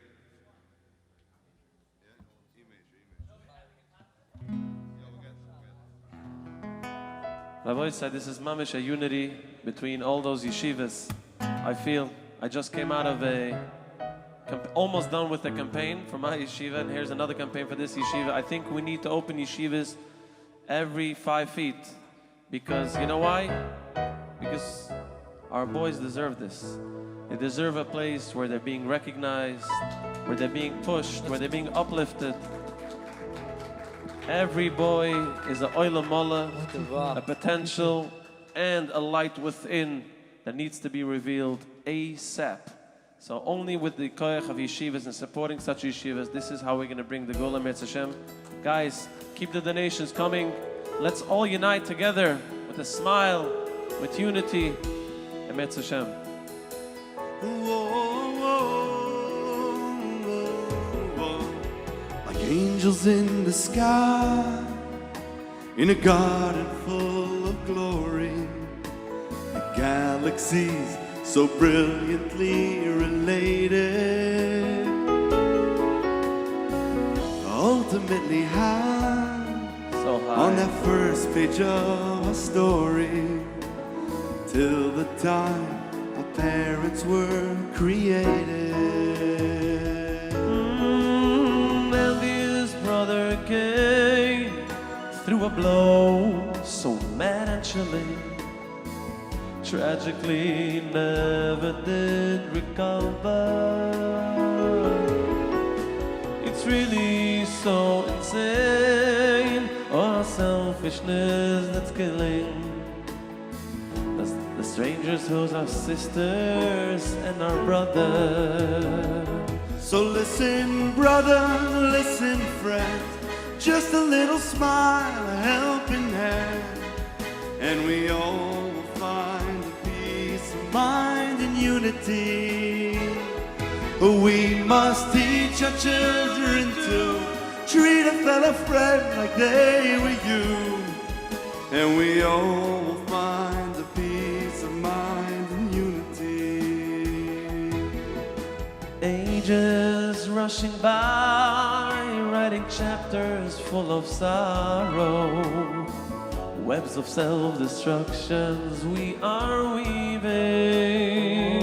Rabbi said this is mamish a unity between all those yeshivas. I feel I just came out of almost done with a campaign for my yeshiva, and here's another campaign for this yeshiva. I think we need to open yeshivas every 5 feet, because you know why? Because our boys deserve this. They deserve a place where they're being recognized, where they're being pushed, where they're being uplifted. Every boy is a oilam mola, a potential, and a light within that needs to be revealed ASAP. So only with the koyach of yeshivas and supporting such yeshivas, this is how we're going to bring the Gula Metz Hashem. Guys, keep the donations coming. Let's all unite together with a smile, with unity, and Metz Hashem. Like angels in the sky, in a garden full of glory, the galaxies so brilliantly related, ultimately high, So high. on that first page of a story, till the time our parents were created. Envious brother came through a blow so mad and chilling, tragically never did recover. It's really so insane, our selfishness that's killing the strangers who's our sisters and our brothers. So listen, brother, listen, friend, just a little smile, a helping hand, and we all will find a peace of mind and unity. We must teach our children to treat a fellow friend like they were you, and we all will find a peace of mind and unity. Ages rushing by, writing chapters full of sorrow, webs of self-destructions we are weaving.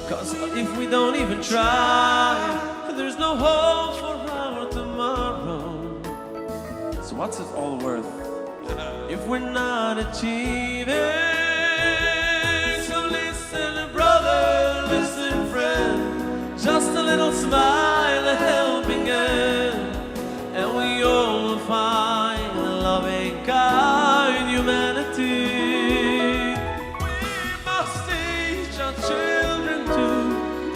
'Cause if we don't even try, there's no hope for our tomorrow. So what's it all worth if we're not achieving? So listen, brother, listen, friend, just a little smile, a helping hand, and we all will find a loving, kind humanity. We must teach our children to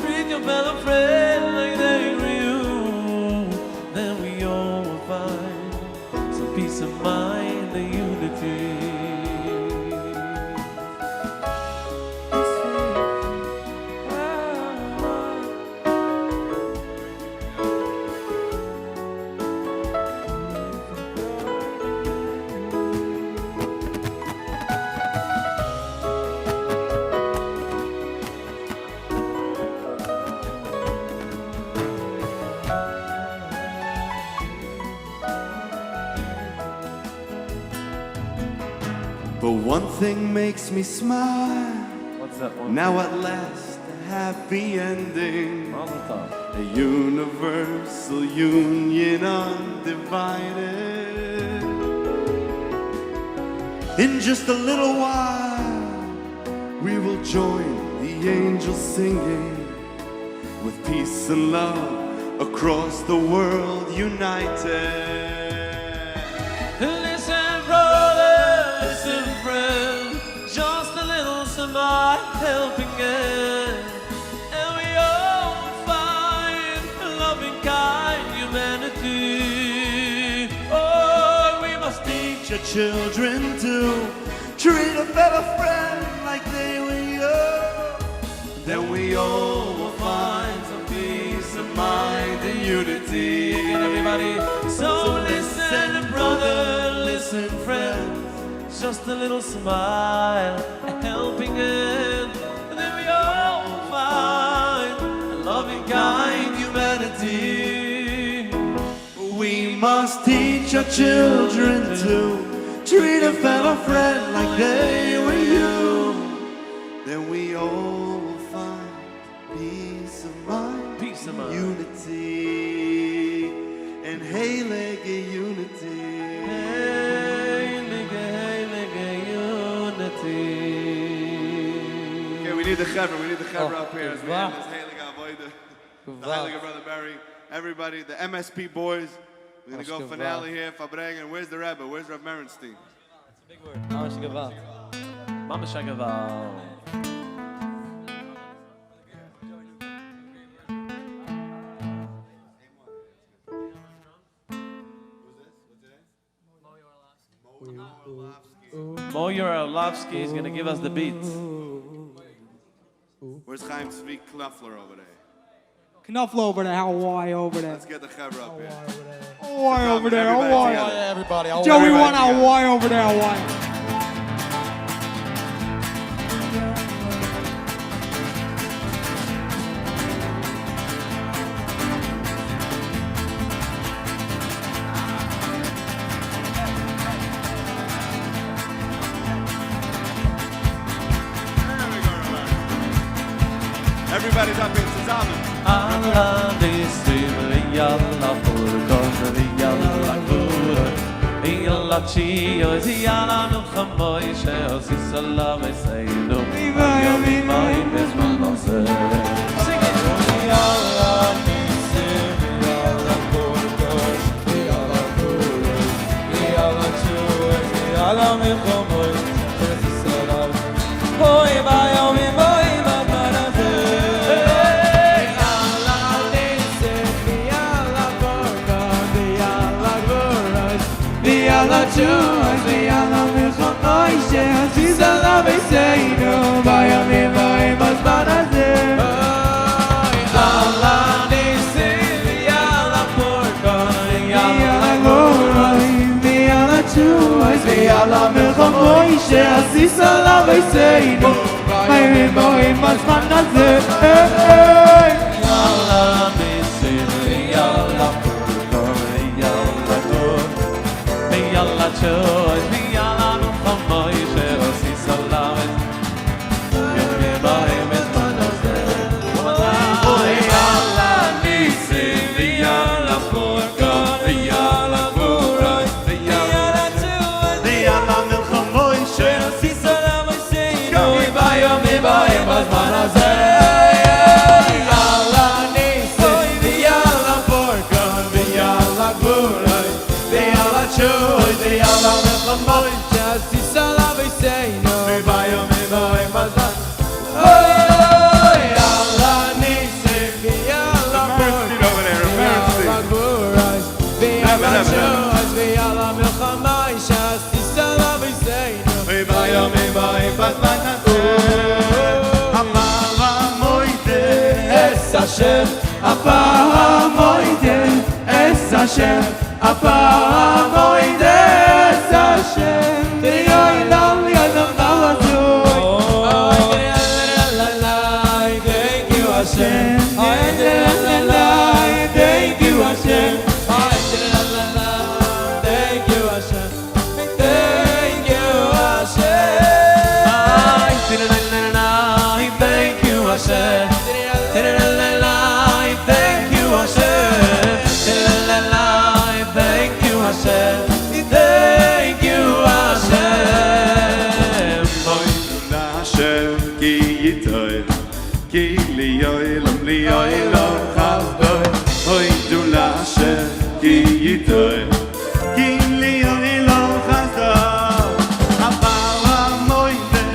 treat your fellow friend like they were you. Then we all will find some peace of mind and unity. But one thing makes me smile, What's that one? now at last a happy ending, Mazel tov. a universal union undivided. In just a little while, we will join the angels singing, with peace and love across the world united. Listen, brother, listen, friend, just a little smile, helping hand, and we all find a loving, kind humanity. Oh, we must teach Your children to treat a fellow friend like they were you. Then we all will find some peace of mind and unity. again, everybody. So listen, brother, listen, friend, just a little smile, a helping hand, and then we all find a loving, kind humanity. We must teach our children to treat a fellow friend like they were you. Then we all will find peace of mind, Peace of mind. unity, and heilige unity. Okay, we need the chevra. We need the chevra up here. As we end this heilige avodah. The heilige brother Berri. Everybody, the MSP boys. We're gonna go finale here. Fabrengen. Where's the Rebbe? Where's Rav Merenstein? Big word. How much you give up? Mama Shagaval. Moyer Orlovsky is going to give us the beat. Where's Chaim Tzvi Knopfler over there? Knuffle over there, Hawaii over there. Let's get the Chevra up here. Hawaii over there, Everybody Hawaii. together. Everybody, Joey Everybody want together. Hawaii over there, Hawaii. Everybody's up here. Zusammen. Allah distimli yalla furgon yalla gura yalla chiyo yalla no khamoy sheo salam sayno yami mai besmanose sing it yalla distimli yalla furgon yalla gura yalla chiyo yalla no khamoy sheo salam hoy bayami mai Yalla Jews, yalla milchomoi she'aziz alav eiseinu bayamim v'ayim hazman hazeh. Yalla nisim, yalla porkon, yalla glory. Yalla Jews, yalla milchomoi she'aziz alav eiseinu bayamim v'ayim hazman hazeh. yalla misil yalla furgon yalla gura yalla choy yalla no khamoy sheo salam yami mai besmanose yalla nisim yalla furgon yalla gura yalla yalla milchamoy she'asi salam sayno bayami bayim bazman hazeh yalla nisim yalla furgon yalla gura yalla choy yalla milchamoy she'asi salam sayno bayami bayim bazman yalla nisim yalla Bernstein over there. Bernstein. Hashem, Apahamoide, Es Hashem, Apahamoide, Es Hashem, Yoilam, Yoilam, thank you Hashem, thank you Hashem, thank you Hashem, thank you Hashem, thank you Hashem. Thank you Hashem, thank you Hashem, thank you Hashem. Hashem ki yitoy ki liyoylam liyoylam chazdoy hoy du Hashem ki yitoy ki liyoylam chazdoy Apahamoide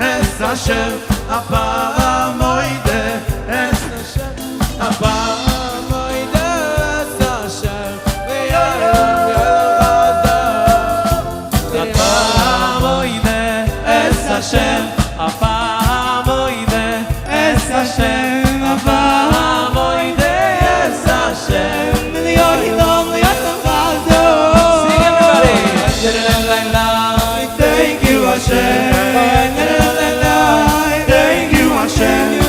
es Hashem Apahamoide es Hashem Apahamoide es Hashem, Apahamoide es Hashem Apahamoide es Hashem Apahamoide es Hashem Yoilam, Yoilam, Sing everybody thank you Hashem, thank you Hashem.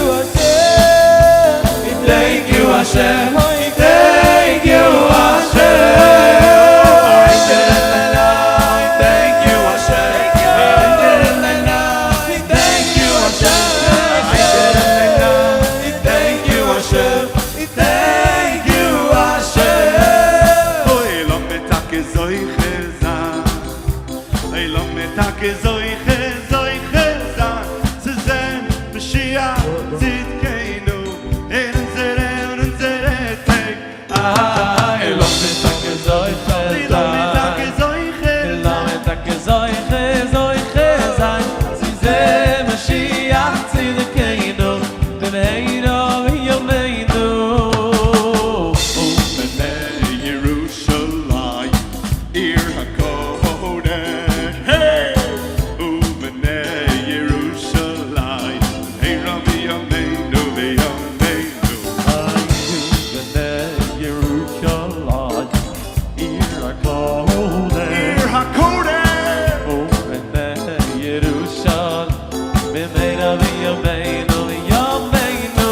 Yobeinu, Yobeinu,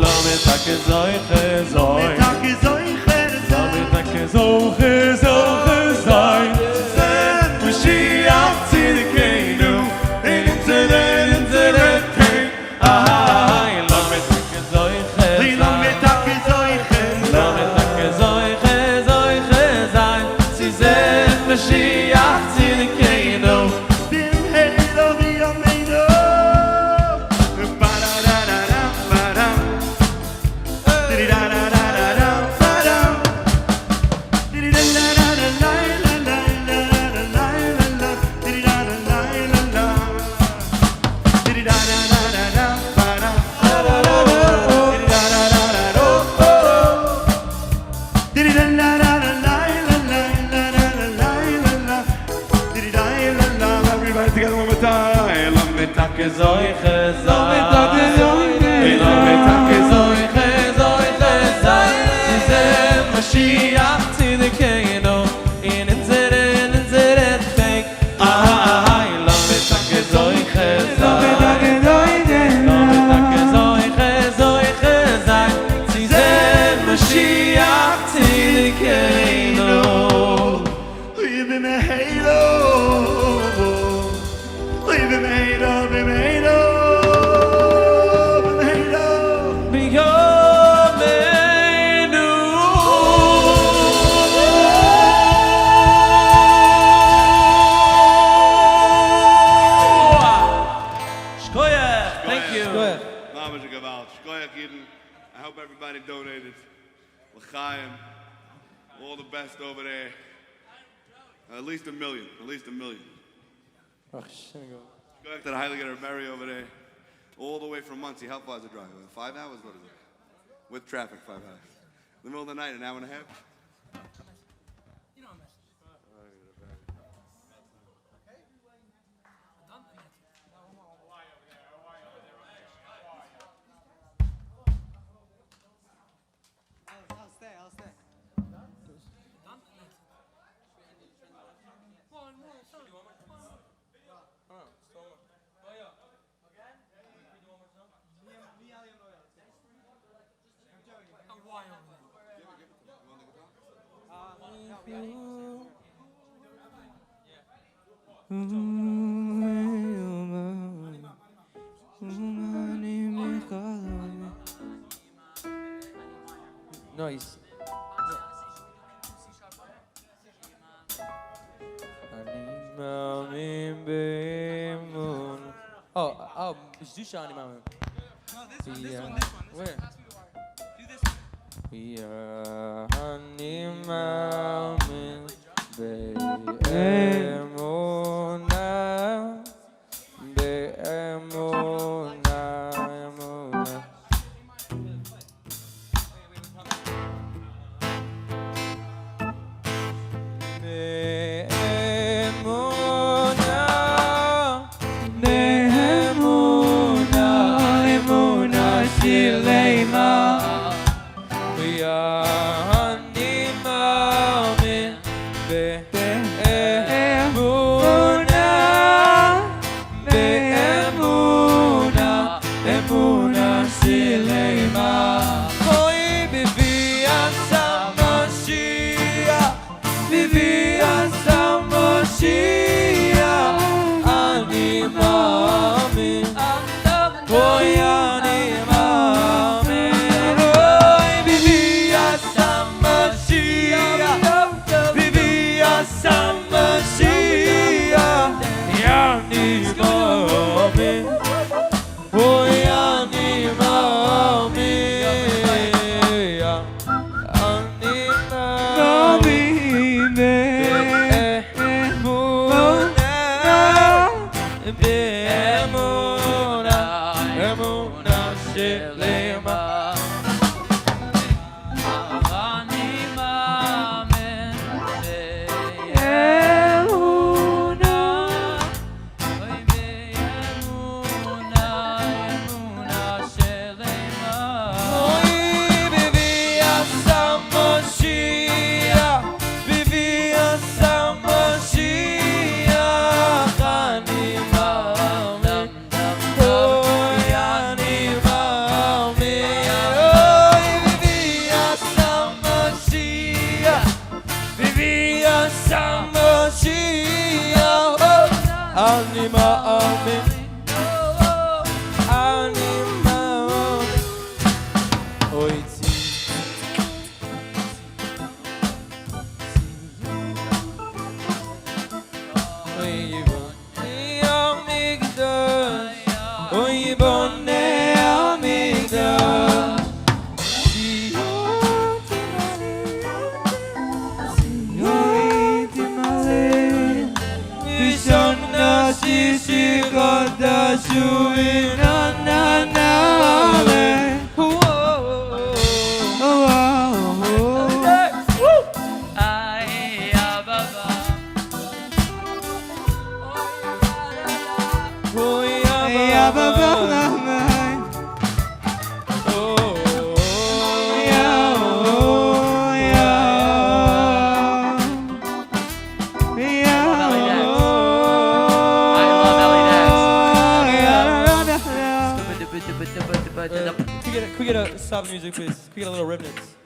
lo mitake zoiche zoi. Lo mitake zoiche zoiche zoi. Mashiach tzidkeinu, in inzeret pain. Ay, lo mitake zoiche zoi. Lo mitake zoiche zoiche zoi. Zizet Mashiach tzidkeinu. Everybody together one more time. Lo mitake zoiche zoi. Lo mitake zoiche zoiche zoi. Zizem Mashiach tzidkeinu, in inzeret pain. Ay, lo mitake zoiche zoi. Lo mitake zoiche zoiche zoi. Zizem Mashiach tzidkeinu. Mama's a gewalt. Shkoyach Yidden. I hope everybody donated. L'chaim. All the best over there. At least $1 million. At least $1 million. Shkoyach to the Heiliger Berri over there. All the way from Muncie. How far is the drive? 5 hours? What is it? With traffic, 5 hours. In the middle of the night, an hour and a half? Nice. Oh, it's Dusha Ani Mamun. No, this one. Where? Do this one. We are Ani Mamun Be'emuna Be'emuna Emuna. Oy bonne amigdal. Could we get a stop music, please? Could we get a little remnants?